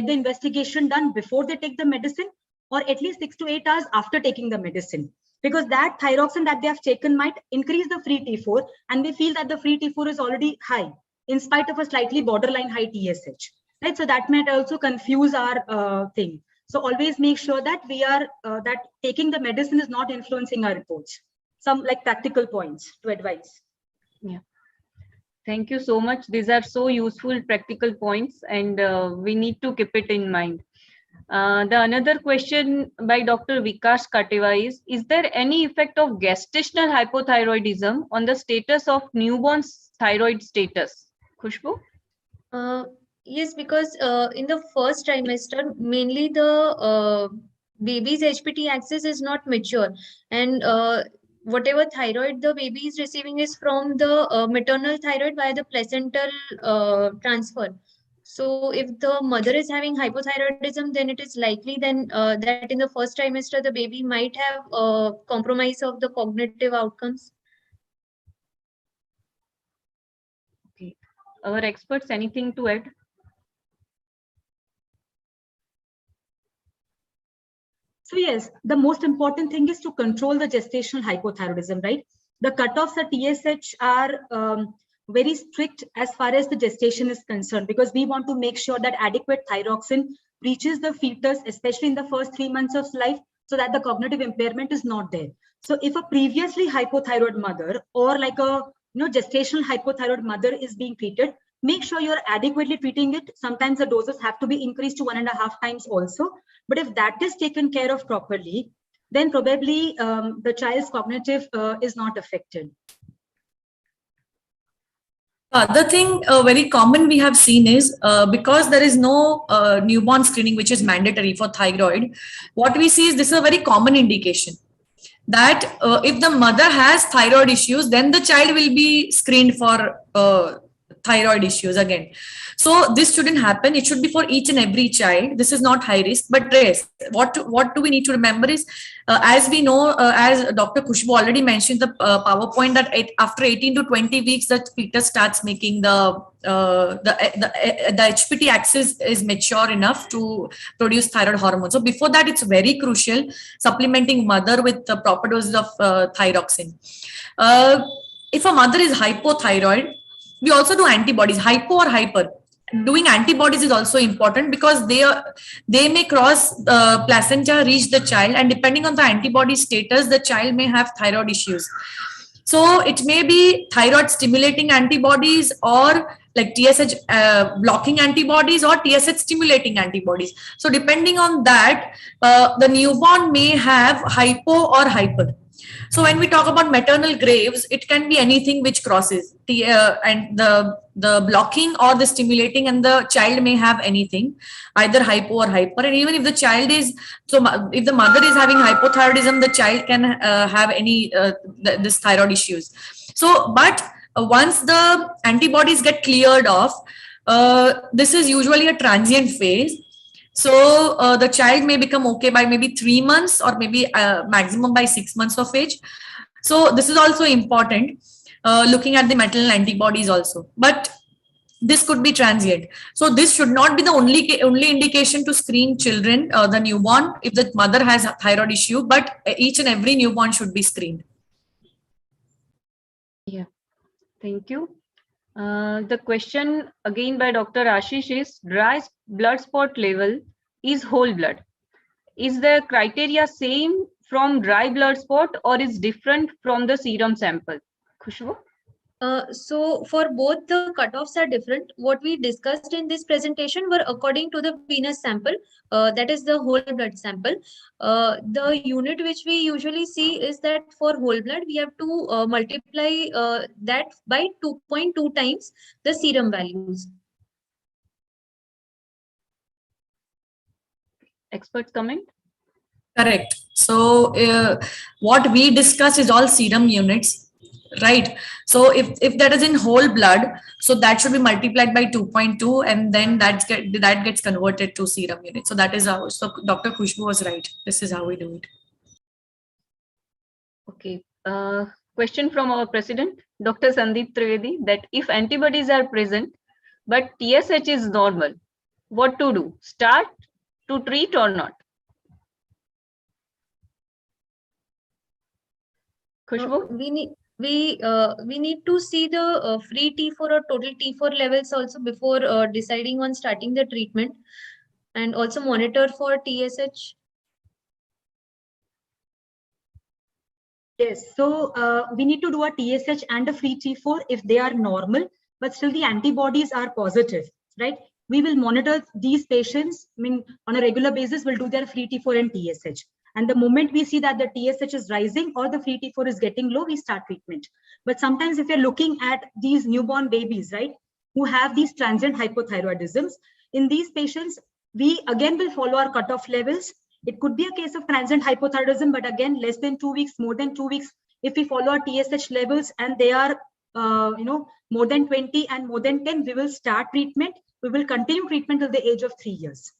investigation done before they take the medicine, or at least 6 to 8 hours after taking the medicine, because that thyroxine that they have taken might increase the free T4 and they feel that the free T4 is already high in spite of a slightly borderline high TSH. Right. So that might also confuse our thing. So always make sure that we are that taking the medicine is not influencing our reports. Some like practical points to advise. Yeah. Thank you so much. These are so useful practical points, and we need to keep it in mind. The another question by Dr. Vikas Kateva is there any effect of gestational hypothyroidism on the status of newborn's thyroid status? Khushbu? Yes, because in the first trimester, mainly the baby's HPT axis is not mature, and whatever thyroid the baby is receiving is from the maternal thyroid via the placental transfer. So if the mother is having hypothyroidism, then it is likely then that in the first trimester the baby might have compromise of the cognitive outcomes. Okay. Our experts, anything to add? So yes, the most important thing is to control the gestational hypothyroidism, right? The cutoffs at TSH are very strict as far as the gestation is concerned, because we want to make sure that adequate thyroxine reaches the fetus, especially in the first 3 months of life, so that the cognitive impairment is not there. So if a previously hypothyroid mother or like a gestational hypothyroid mother is being treated, make sure you're adequately treating it. Sometimes the doses have to be increased to 1.5 times also. But if that is taken care of properly, then probably the child's cognitive is not affected. Other thing very common we have seen is because there is no newborn screening which is mandatory for thyroid, what we see is this is a very common indication that if the mother has thyroid issues, then the child will be screened for thyroid issues again. So this shouldn't happen. It should be for each and every child. This is not high risk, but yes, what do we need to remember is, as we know, as Dr. Khushbu already mentioned the PowerPoint, that after 18 to 20 weeks, the fetus starts making the HPT axis is mature enough to produce thyroid hormone. So before that, it's very crucial supplementing mother with the proper doses of thyroxine. If a mother is hypothyroid, we also do antibodies, hypo or hyper. Doing antibodies is also important because they may cross placenta, reach the child, and depending on the antibody status, the child may have thyroid issues. So it may be thyroid stimulating antibodies or like TSH blocking antibodies or TSH stimulating antibodies. So depending on that, the newborn may have hypo or hyper. So when we talk about maternal graves, it can be anything which crosses and the blocking or the stimulating, and the child may have anything, either hypo or hyper. And even if the child is, so if the mother is having hypothyroidism, the child can have any this thyroid issues. So, but once the antibodies get cleared off, this is usually a transient phase. So the child may become okay by maybe 3 months or maybe maximum by 6 months of age. So this is also important, looking at the maternal antibodies also. But this could be transient. So this should not be the only indication to screen children, the newborn, if the mother has a thyroid issue, but each and every newborn should be screened. Yeah, thank you. The question again by Dr. Ashish is, dry blood spot level is whole blood. Is the criteria same from dry blood spot or is different from the serum sample? Khushbu? So for both the cutoffs are different. What we discussed in this presentation were according to the venous sample, that is the whole blood sample. The unit which we usually see is that for whole blood, we have to multiply that by 2.2 times the serum values. Experts comment? Correct. So what we discussed is all serum units. Right. So if that is in whole blood, so that should be multiplied by 2.2, and then that gets converted to serum unit. So that is how. So Dr. Khushbu was right. This is how we do it. Okay. Question from our president, Dr. Sandeep Trivedi, that if antibodies are present but TSH is normal, what to do? Start to treat or not? Khushbu? We need to see the free T4 or total T4 levels also before deciding on starting the treatment, and also monitor for TSH. Yes, so we need to do a TSH and a free T4 if they are normal. but still the antibodies are positive, right? We will monitor these patients. I mean, on a regular basis, we'll do their free T4 and TSH. And the moment we see that the TSH is rising or the free T4 is getting low, we start treatment. But sometimes if you're looking at these newborn babies, right, who have these transient hypothyroidisms, in these patients, we again will follow our cutoff levels. It could be a case of transient hypothyroidism, but again, less than 2 weeks, more than 2 weeks, if we follow our TSH levels and they are, more than 20 and more than 10, we will start treatment. We will continue treatment till the age of 3 years.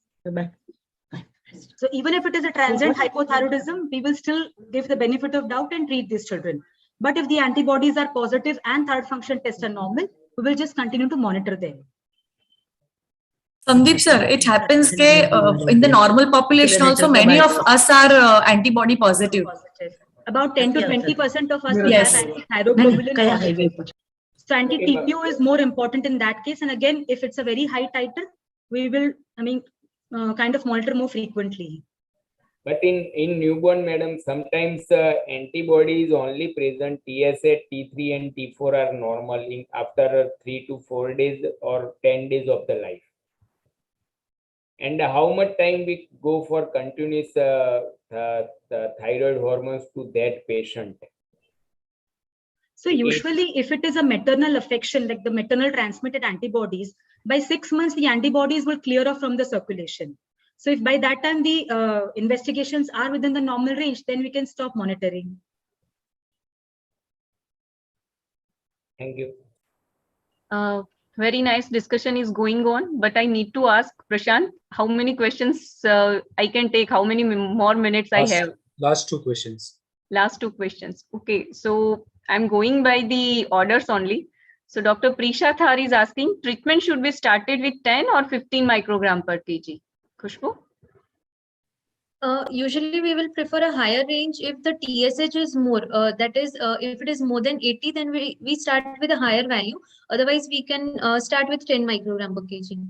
So even if it is a transient hypothyroidism, we will still give the benefit of doubt and treat these children. But if the antibodies are positive and thyroid function tests are normal, we will just continue to monitor them. Sandeep sir, it happens that in the normal population also many of us are antibody positive. About 10 to 20% of us will have anti-thyroglobulin positive. So anti-TPO is more important in that case. And again, if it's a very high titer, we will, kind of monitor more frequently. But in newborn, madam, sometimes antibodies only present. TSH, T3 and T4 are normal after 3 to 4 days or 10 days of the life. And how much time we go for continuous thyroid hormones to that patient? So usually if it is a maternal affection, like the maternal transmitted antibodies, by 6 months, the antibodies will clear off from the circulation. So if by that time the investigations are within the normal range, then we can stop monitoring. Thank you. Very nice discussion is going on, but I need to ask Prashant, how many questions I can take, how many more minutes I have? Last 2 questions. Last 2 questions. Okay, so I'm going by the orders only. So Dr. Prisha Thar is asking, treatment should be started with 10 or 15 microgram per kg? Khushbu? Usually we will prefer a higher range if the TSH is more, that is, if it is more than 80, then we start with a higher value. Otherwise, we can start with 10 microgram per kg.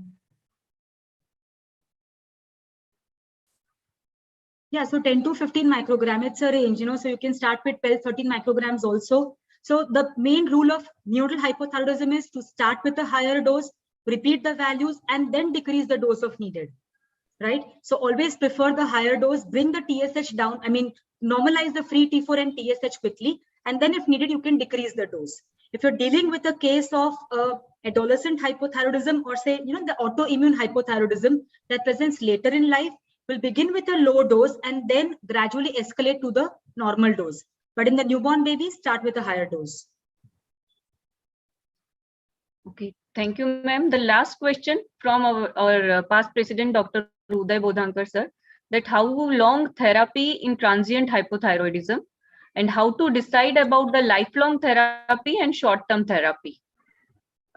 Yeah, so 10 to 15 microgram, it's a range, so you can start with 12, 13 micrograms also. So the main rule of neonatal hypothyroidism is to start with a higher dose, repeat the values, and then decrease the dose if needed. Right? So always prefer the higher dose, bring the TSH down, normalize the free T4 and TSH quickly, and then if needed, you can decrease the dose. If you're dealing with a case of adolescent hypothyroidism or say, the autoimmune hypothyroidism that presents later in life, we'll begin with a low dose and then gradually escalate to the normal dose. But in the newborn babies, start with a higher dose. Okay, thank you, ma'am. The last question from our past president, Dr. Upadhyay Bodhankar sir, that how long therapy in transient hypothyroidism and how to decide about the lifelong therapy and short-term therapy.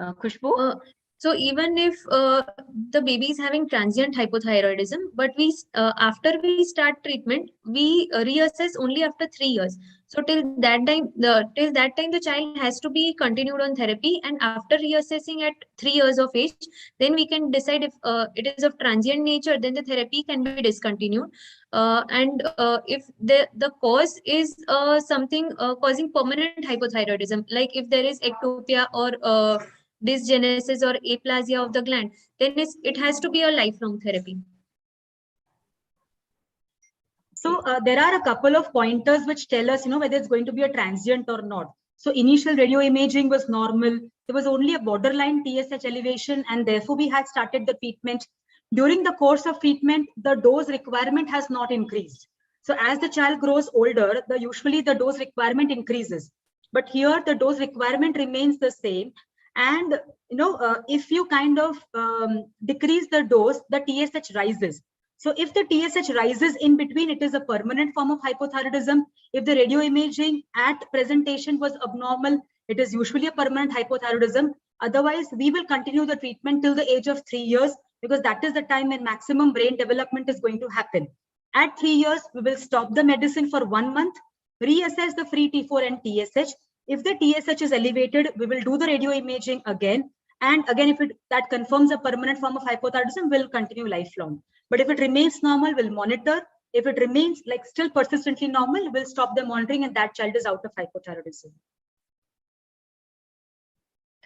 Khushbu? So even if the baby is having transient hypothyroidism, but after we start treatment, we reassess only after 3 years. So till that time the child has to be continued on therapy, and after reassessing at 3 years of age, then we can decide if it is of transient nature, then the therapy can be discontinued. And if the cause is something causing permanent hypothyroidism, like if there is ectopia or dysgenesis or aplasia of the gland, then it has to be a lifelong therapy. So there are a couple of pointers which tell us, whether it's going to be a transient or not. So initial radio imaging was normal. There was only a borderline TSH elevation, and therefore we had started the treatment. During the course of treatment, the dose requirement has not increased. So as the child grows older, usually the dose requirement increases. But here the dose requirement remains the same. And, if you kind of decrease the dose, the TSH rises. So if the TSH rises in between, it is a permanent form of hypothyroidism. If the radio imaging at presentation was abnormal, it is usually a permanent hypothyroidism. Otherwise, we will continue the treatment till the age of 3 years, because that is the time when maximum brain development is going to happen. At 3 years, we will stop the medicine for 1 month, reassess the free T4 and TSH. If the TSH is elevated, we will do the radio imaging again. And again, if that confirms a permanent form of hypothyroidism, we'll continue lifelong. But if it remains normal, we'll monitor. If it remains still persistently normal, we'll stop the monitoring and that child is out of hypothyroidism.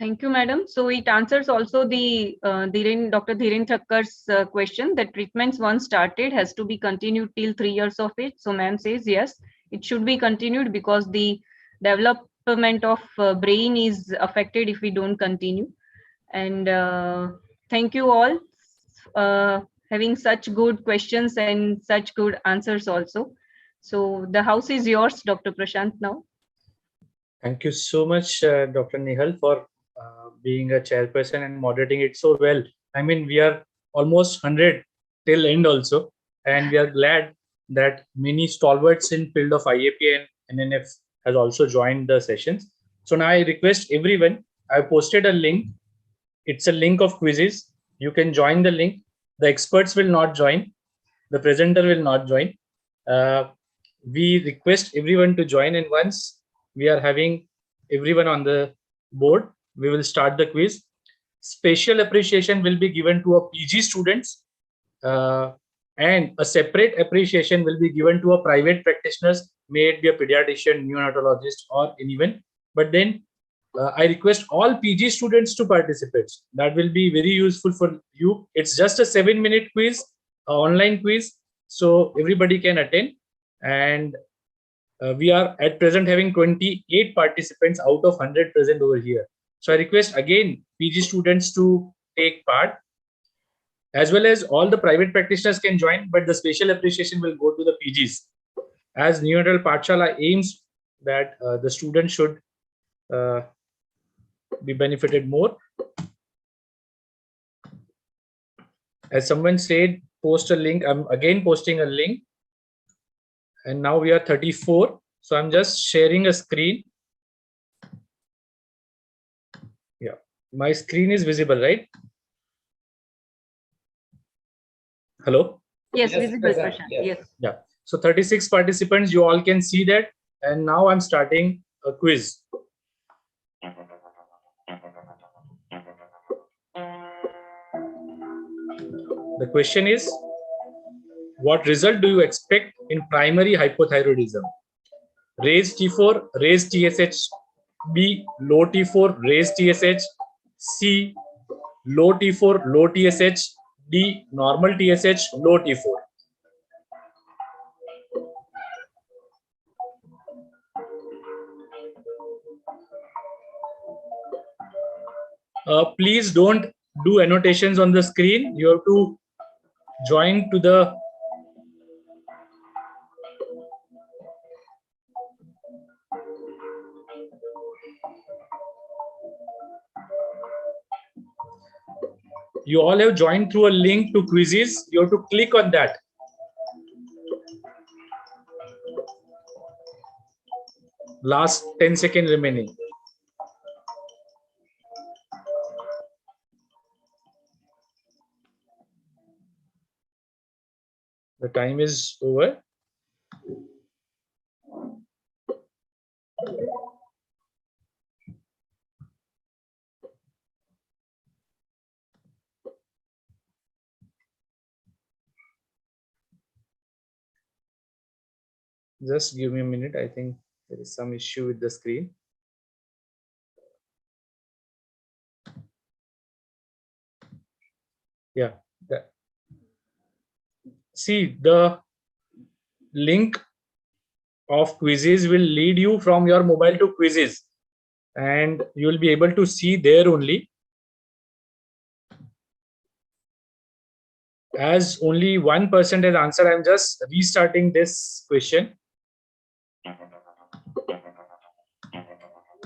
Thank you, madam. So it answers also the Dr. Dhiren Thakkar's question that treatments once started has to be continued till 3 years of age. So ma'am says yes, it should be continued because the development of brain is affected if we don't continue. And thank you all having such good questions and such good answers also. So the house is yours, Dr. Prashant, now. Thank you so much, Dr. Nihal, for being a chairperson and moderating it so well. I mean, we are almost 100 till end also, and we are glad that many stalwarts in field of IAP and NNF has also joined the sessions. So now I request everyone, I posted a link. It's a link of quizzes. You can join the link. The experts will not join. The presenter will not join. We request everyone to join, and once we are having everyone on the board, we will start the quiz. Special appreciation will be given to a PG students, and a separate appreciation will be given to a private practitioners, may it be a pediatrician, neonatologist, or anyone. But then I request all PG students to participate. That will be very useful for you. It's just a 7-minute quiz, online quiz, so everybody can attend. And we are at present having 28 participants out of 100 present over here. So I request again PG students to take part, as well as all the private practitioners can join, but the special appreciation will go to the PGs, as Neonatal Pathshala aims that the students should be benefited more. As someone said, post a link. I'm again posting a link. And now we are 34. So I'm just sharing a screen. Yeah, my screen is visible, right? Hello? Yes, visible, Prashant. Yes. Yeah. So 36 participants, you all can see that. And now I'm starting a quiz. The question is, what result do you expect in primary hypothyroidism? Raised T4, raised TSH. B, low T4, raised TSH. C, low T4, low TSH. D, normal TSH, low T4. Please don't do annotations on the screen. You have to join to the you all have joined through a link to quizzes. You have to click on that. Last 10 seconds remaining. The time is over. Just give me a minute. I think there is some issue with the screen. Yeah. See, the link of quizzes will lead you from your mobile to quizzes, and you will be able to see there only. As only 1% has answered, I'm just restarting this question.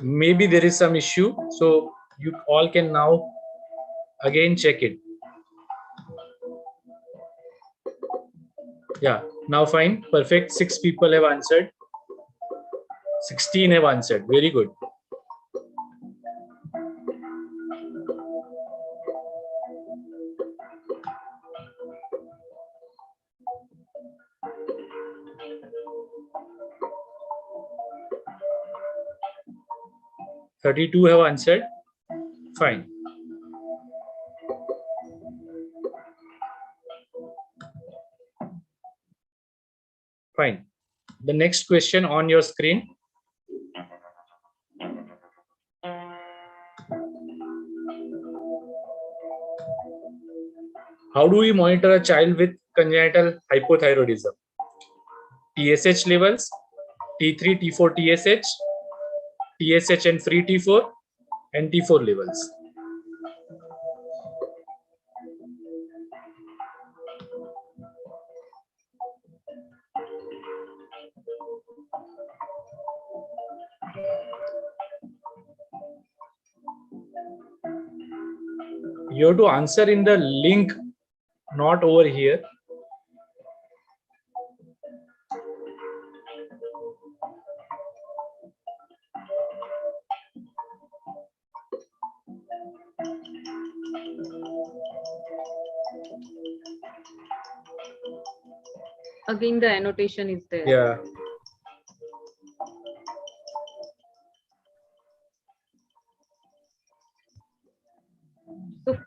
Maybe there is some issue, so you all can now again check it. Yeah, now fine, perfect. 6 people have answered. 16 have answered. Very good. (32) have answered. Fine. Fine. The next question on your screen. How do we monitor a child with congenital hypothyroidism? TSH levels, T3, T4 TSH, TSH and free T4, and T4 levels. You have to answer in the link, not over here. Again, the annotation is there. Yeah. So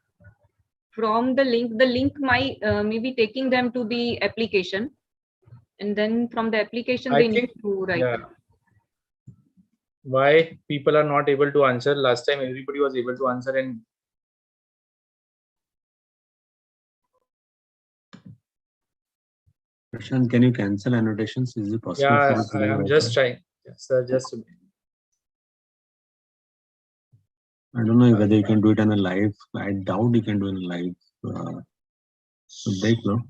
from the link might maybe taking them to the application, and then from the application they need to write. Yeah. Why people are not able to answer? Last time everybody was able to answer, and Prashant, can you cancel annotations? Is it possible? yeah, I am just trying. Yes, sir, just a minute. I don't know whether you can do it on a live. I doubt you can do it in a live. Break, no?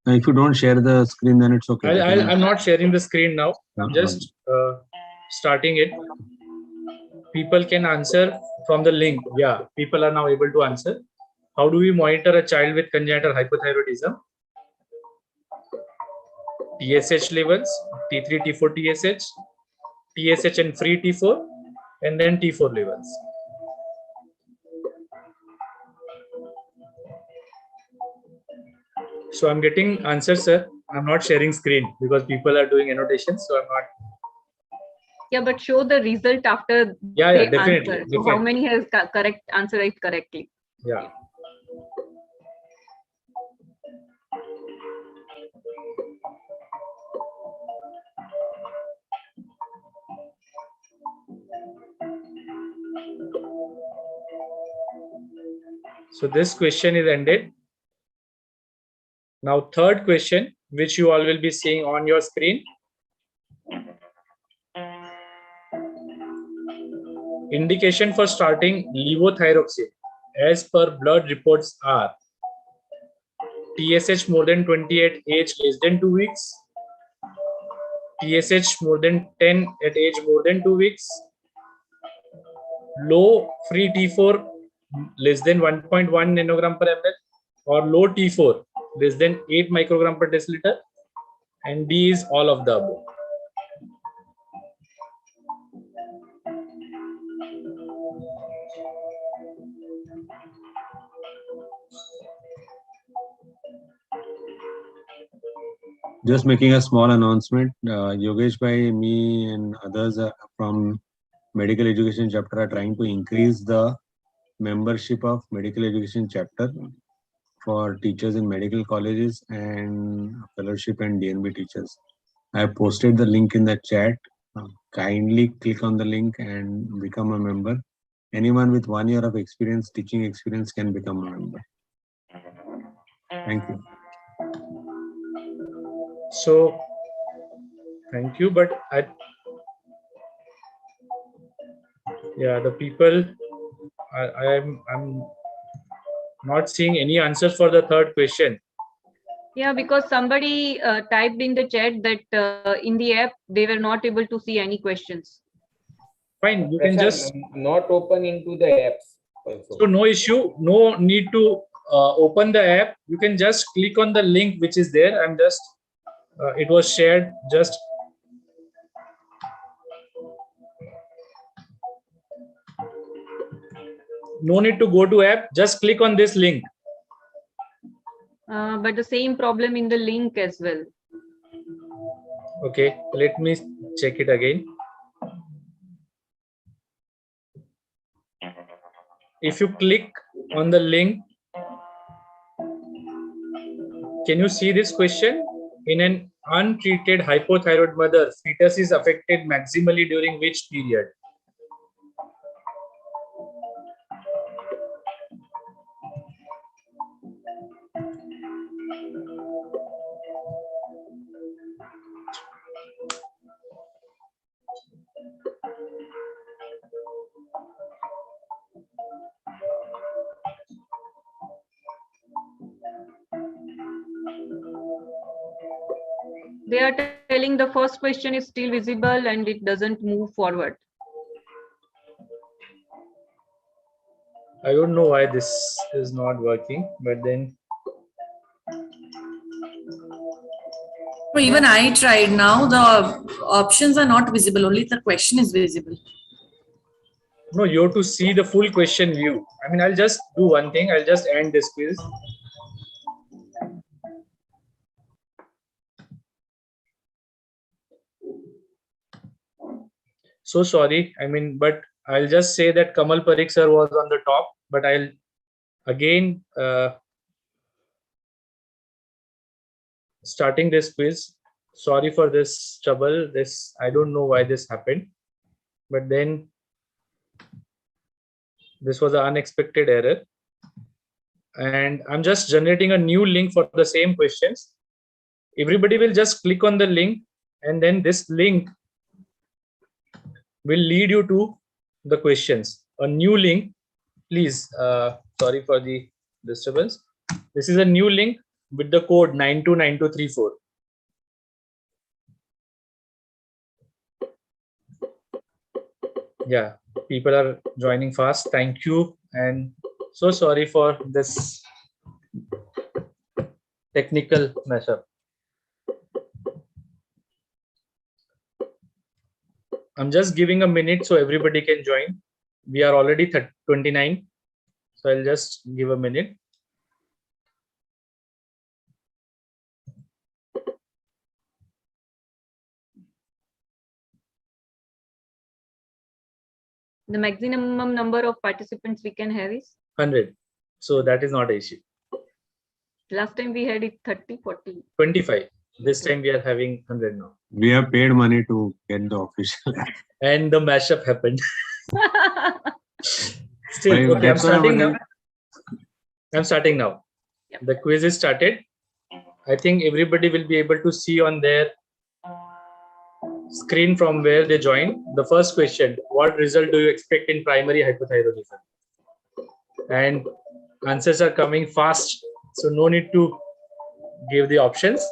If you don't share the screen, then it's okay. I'm not sharing the screen now. I'm just starting it. People can answer from the link. Yeah, people are now able to answer. How do we monitor a child with congenital hypothyroidism? TSH levels, T3, T4 TSH, TSH and free T4, and then T4 levels. So I'm getting answers, sir. I'm not sharing screen because people are doing annotations, so I'm not. Yeah, but show the result after Yeah, they definitely, answer. So how many has correct answer it correctly? Yeah. So this question is ended. Now third question, which you all will be seeing on your screen. Indication for starting levothyroxine as per blood reports are TSH more than 20 at age less than 2 weeks, TSH more than 10 at age more than 2 weeks, low free T4 less than 1.1 nanogram per ml, or low T4 less than 8 microgram per deciliter, and D is all of the above. Just making a small announcement. Yogesh bhai, me and others from Medical Education Chapter are trying to increase the membership of Medical Education Chapter for teachers in medical colleges and fellowship and DNB teachers. I have posted the link in the chat. Kindly click on the link and become a member. Anyone with 1 year of experience, teaching experience, can become a member. Thank you. So thank you, but yeah, the people, I'm not seeing any answers for the third question. Yeah, because somebody typed in the chat that in the app they were not able to see any questions. Fine, you can just not open into the apps also. So no issue, no need to open the app. You can just click on the link which is there. I'm just it was shared. Just no need to go to app. Just click on this link. But the same problem in the link as well. Okay, let me check it again. If you click on the link, can you see this question? In an untreated hypothyroid mother, fetus is affected maximally during which period? They are telling the first question is still visible and it doesn't move forward. I don't know why this is not working, but then Even I tried now. The options are not visible. Only the question is visible. no, you have to see the full question view. I mean, I'll just do one thing. I'll just end this quiz. So sorry. I mean, but I'll just say that Kamal Parikh sir was on the top, but I'll again starting this quiz. Sorry for this trouble. This, I don't know why this happened, but then this was an unexpected error. And I'm just generating a new link for the same questions. Everybody will just click on the link, and then this link will lead you to the questions. A new link, please. Sorry for the disturbance. This is a new link with the code 929234. Yeah, people are joining fast. Thank you, and so sorry for this technical mess up. I'm just giving a minute so everybody can join. We are already 29, so I'll just give a minute. The maximum number of participants we can have is 100. So that is not an issue. last time we had it 30, 40. 25. This time we are having 100 now. We have paid money to get the official. And the mashup happened. Still, Why- okay, I'm that's why I'm starting now. wondering- I'm starting now. Yep. The quiz is started. I think everybody will be able to see on their screen from where they joined. The first question: what result do you expect in primary hypothyroidism? And answers are coming fast, so no need to give the options.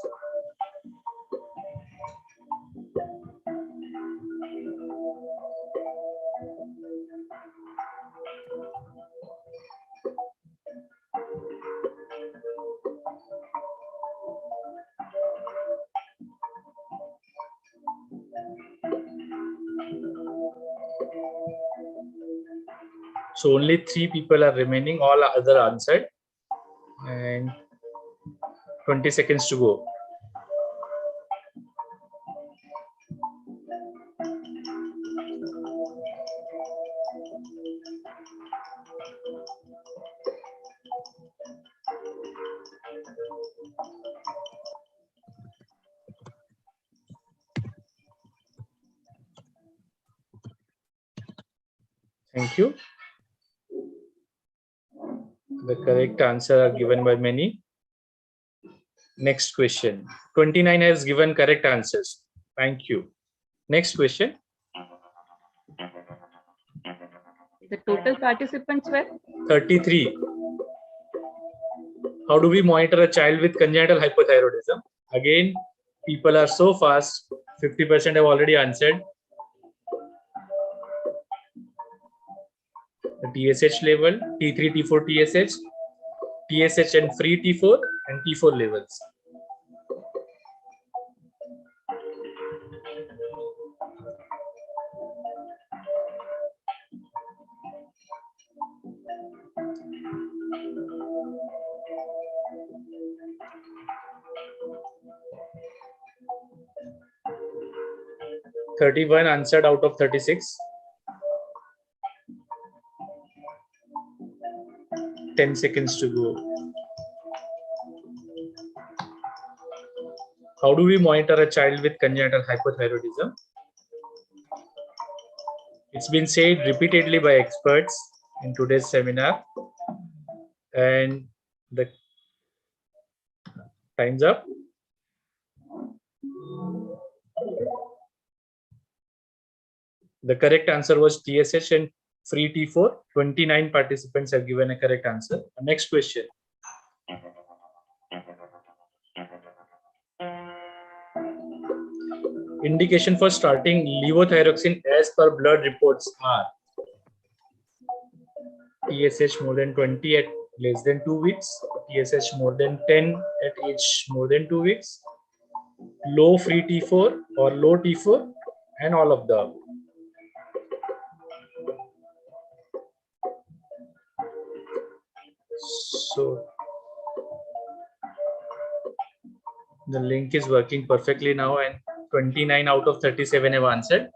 So only 3 people are remaining, all other answered, and 20 seconds to go. Thank you. The correct answer are given by many. Next question. 29 has given correct answers. Thank you. Next question. The total participants were 33. How do we monitor a child with congenital hypothyroidism? Again, people are so fast. 50% have already answered. The TSH level, T3, T4, TSH, TSH and free T4 and T4 levels. (31) answered out of 36. 10 seconds to go. How do we monitor a child with congenital hypothyroidism? It's been said repeatedly by experts in today's seminar, and the time's up. The correct answer was TSH and free T4. 29 participants have given a correct answer. Next question. indication for starting levothyroxine as per blood reports are TSH more than 20 at less than 2 weeks, TSH more than 10 at age more than 2 weeks, low free T4 or low T4, and all of the above. So the link is working perfectly now, and 29 out of 37 have answered.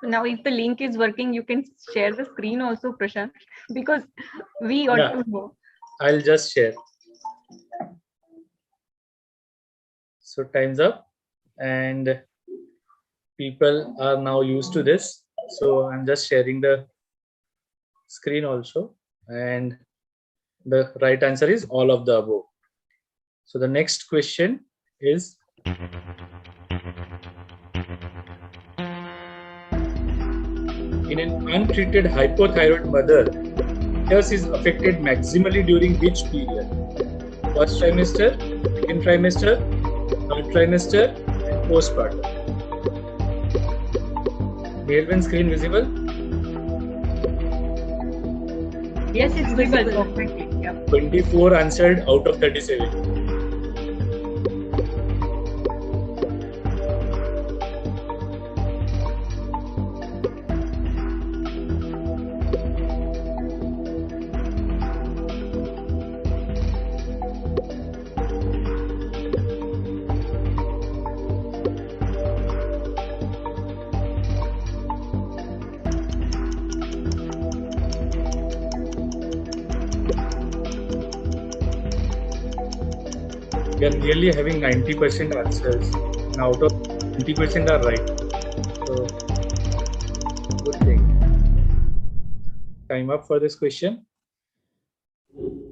Now, if the link is working, you can share the screen also, Prashant, because we ought to know. I'll just share. So time's up, and people are now used to this. So I'm just sharing the screen also, and the right answer is all of the above. So the next question is, in an untreated hypothyroid mother, fetus is affected maximally during which period? First trimester, second trimester, third trimester, and postpartum. Mailman screen visible? Yes, it's visible perfectly. Yeah. 24 answered out of 37. We are nearly having 90% answers, and out of 90% are right. So, good thing. Time up for this question.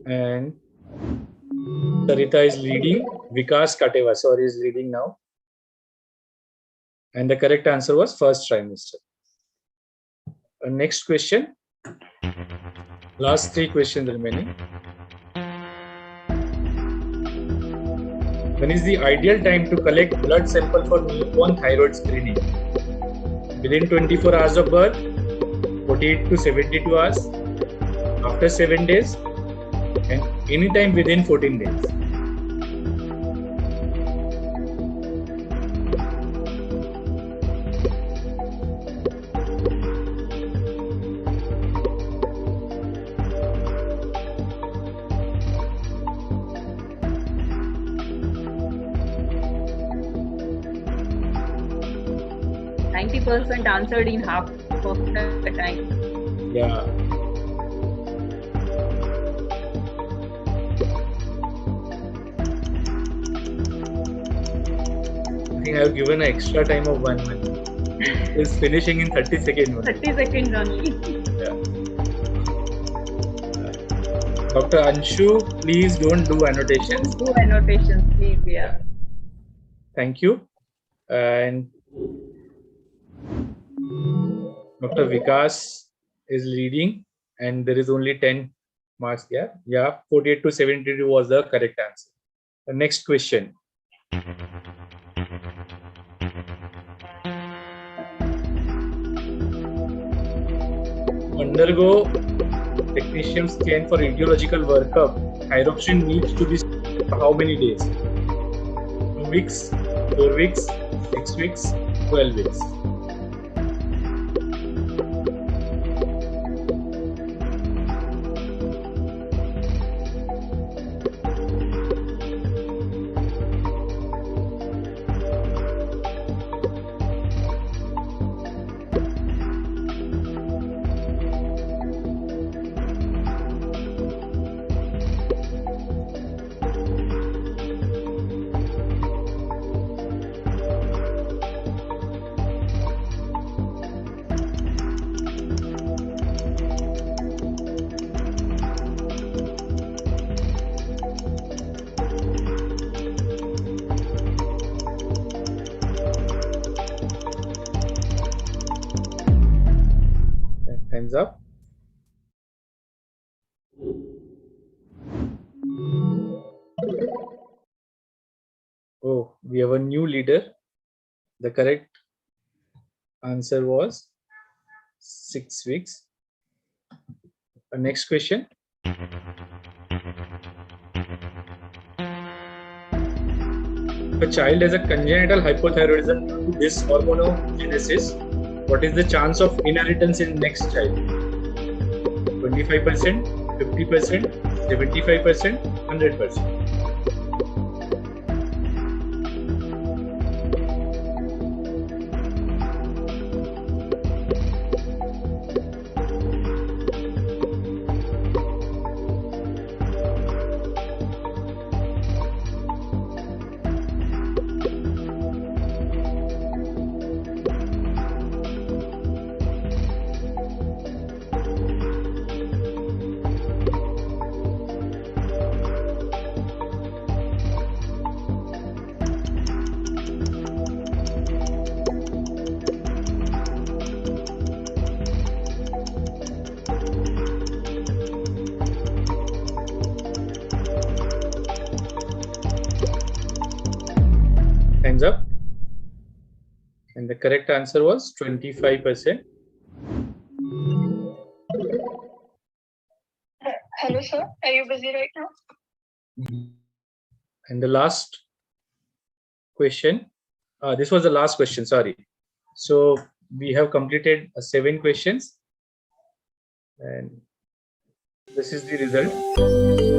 And Sarita is leading. Vikas Kateva, sorry, is leading now. And the correct answer was first trimester. Next question. Last 3 questions remaining. When is the ideal time to collect blood sample for newborn thyroid screening? Within 24 hours of birth, 48 to 72 hours, after 7 days, and anytime within 14 days. % answered in half of the time. Yeah. I think I've given an extra time of 1 minute. It's finishing in 30 seconds only. 30 seconds only. Yeah. Dr. Anshu, please don't do annotations. Do annotations, please. Yeah. Thank you. And Dr. Vikas is leading, and there is only 10 marks here. Yeah, 48 to 72 was the correct answer. The next question. Undergo technician scan for radiological workup. Thyroxine needs to be for how many days? 2 weeks, 4 weeks, 6 weeks, 12 weeks. Hands up. Oh, we have a new leader. The correct answer was 6 weeks. Next question. If a child has a congenital hypothyroidism due to dysharmonogenesis, what is the chance of inheritance in next child? 25%, 50%, 75%, 100%. Hands up. And the correct answer was 25%. Hello, sir. Are you busy right now? And the last question, this was the last question, sorry. So we have completed 7 questions. And this is the result.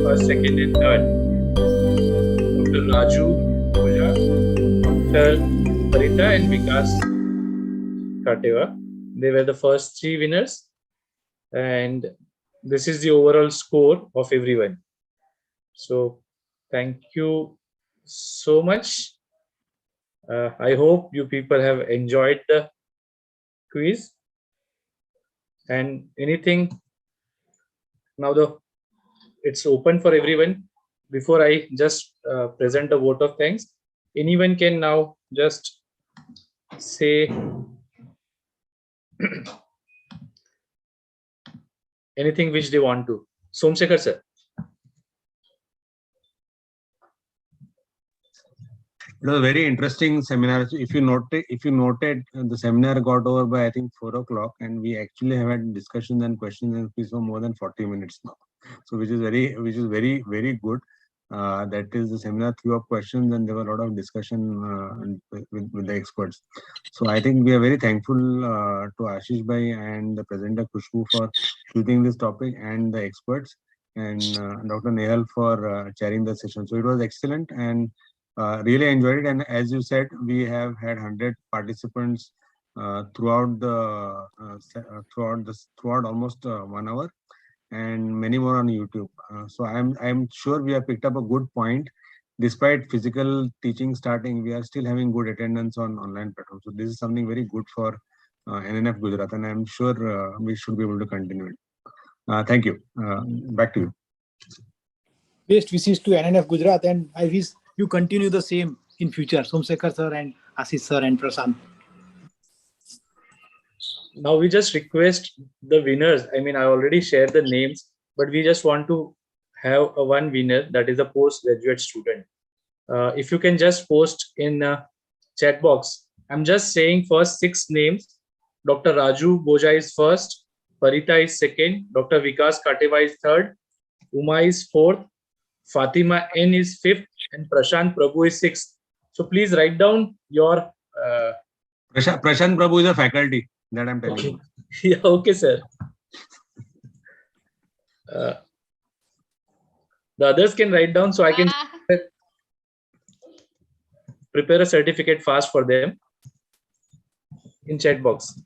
First, second, and third. Dr. Raju Bhoja, Dr. Parita, and Vikas Kateva. They were the first 3 winners. And this is the overall score of everyone. So thank you so much. I hope you people have enjoyed the quiz. And anything now, it's open for everyone. Before I just present a vote of thanks, anyone can now just say anything which they want to. Somsekhar sir. It was a very interesting seminar. If you noted, the seminar got over by I think 4 o'clock, and we actually have had discussions and questions and quiz for more than 40 minutes now. So which is very good. That is, the seminar threw up questions, and there were a lot of discussion with the experts. So I think we are very thankful to Ashish Bhai and the presenter Khushbu for choosing this topic, and the experts, and Dr. Nehal for chairing the session. So it was excellent, and really enjoyed it. And as you said, we have had 100 participants throughout almost 1 hour, and many more on YouTube. So I'm sure we have picked up a good point. Despite physical teaching starting, we are still having good attendance on online platforms. So this is something very good for NNF Gujarat, and I'm sure we should be able to continue it. Thank you. Back to you. Best wishes to NNF Gujarat, and I wish you continue the same in future. Somsekhar sir and Ashish sir and Prasant. Now we just request the winners. I mean, I already shared the names, but we just want to have a one winner, that is a postgraduate student. If you can just post in chat box. I'm just saying first 6 names. Dr. Raju Bhoja is first, Parita is second, Dr. Vikas Kateva is third, Uma is fourth, Fatima N is fifth, and Prashant Prabhu is sixth. So please write down your. Prashant Prabhu is a faculty, that I'm telling you. Yeah, okay, sir. The others can write down, so I can prepare a certificate fast for them in chat box.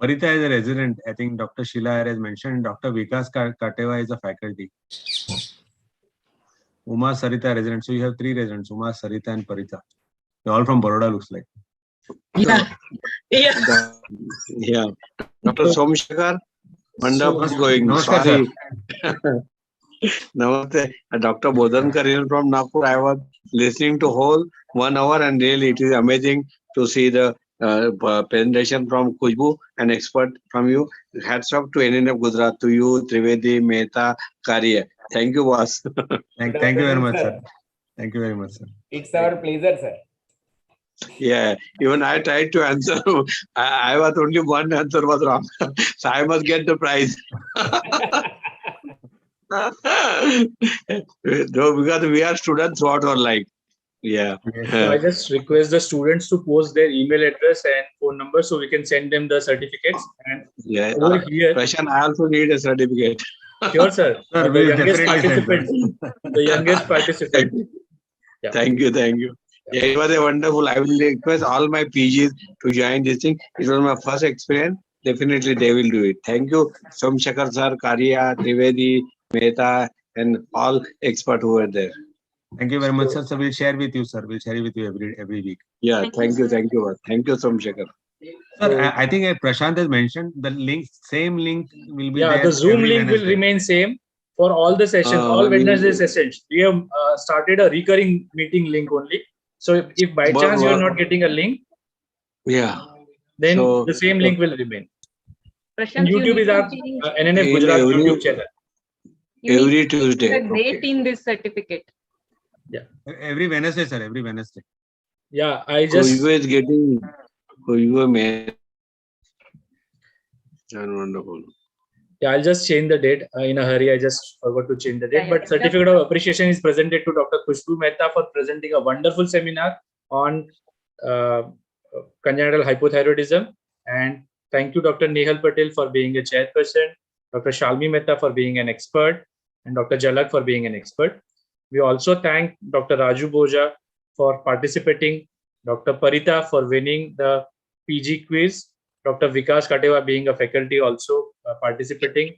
Parita is a resident. I think Dr. Sheila has mentioned. Dr. Vikas Kateva is a faculty. Uma Sarita resident. So you have 3 residents: Uma, Sarita, and Parita. They're all from Baroda, looks like. Yeah. Yeah. Dr. Somsekhar, Mandap is going. Namaskar, Sorry. Namaste. Dr. Bodhankar is from Nagpur. I was listening to whole 1 hour, and really it is amazing to see the presentation from Khushbu, an expert from you. Hats off to NNF Gujarat, to you, Trivedi, Mehta, Karya. Thank you, boss. Thank you very much, sir. Thank you very much, sir. It's our pleasure, sir. Yeah, even I tried to answer. I was only one answer was wrong, so I must get the prize. No, because we are students throughout our life. Yeah. So I just request the students to post their email address and phone number so we can send them the certificates. And Yeah. over here, Prashant, I also need a certificate. sure, sir. Sir, The we'll youngest definitely send participant. The youngest participant. Yeah. Thank you, thank you. Yeah, it was a wonderful. I will request all my PGs to join this thing. It was my first experience. Definitely, they will do it. Thank you, Somshakar sir, Karya, Trivedi, Mehta, and all experts who were there. Thank you very much, sir. So we'll share with you, sir. We'll share with you every week. Yeah, Thank you, thank you, Somshakar. Sir, I think Prashant has mentioned the link, same link will be Yeah, there. the Zoom every link will Wednesday. remain same for all the sessions, all Wednesday sessions. We have started a recurring meeting link only. So if by chance you are not getting a link, yeah, then so, the same link will remain. And Prashant, you YouTube need is our to change NNF Gujarat YouTube channel. you need every to change Tuesday. the date in this certificate. Every Wednesday, sir. Every Wednesday. Yeah, I Khushbu just is getting Khushbu Mehta. Wonderful. yeah, I'll just change the date in a hurry. I just forgot to change the date. Yeah, But certificate of appreciation is presented to Dr. Khushbu Mehta for presenting a wonderful seminar on congenital hypothyroidism. And thank you, Dr. Nehal Patel, for being a chairperson, Dr. Shalmi Mehta for being an expert, and Dr. Zalak for being an expert. We also thank Dr. Raju Boja for participating, Dr. Parita for winning the PG quiz, Dr. Vikas Katewa being a faculty also participating,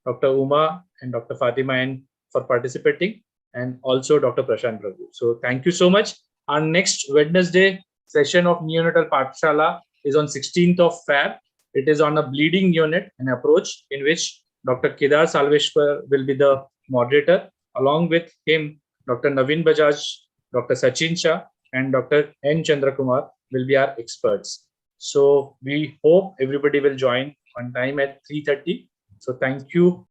Dr. Uma and Dr. Fatima N for participating, and also Dr. Prashant Prabhu. So thank you so much. Our next Wednesday session of Neonatal Pathshala is on 16th of Feb. It is on a bleeding unit and approach, in which Dr. Kedar Salveshwar will be the moderator. Along with him, Dr. Naveen Bajaj, Dr. Sachin Shah, and Dr. N. Chandrakumar will be our experts. So we hope everybody will join on time at 3:30. So thank you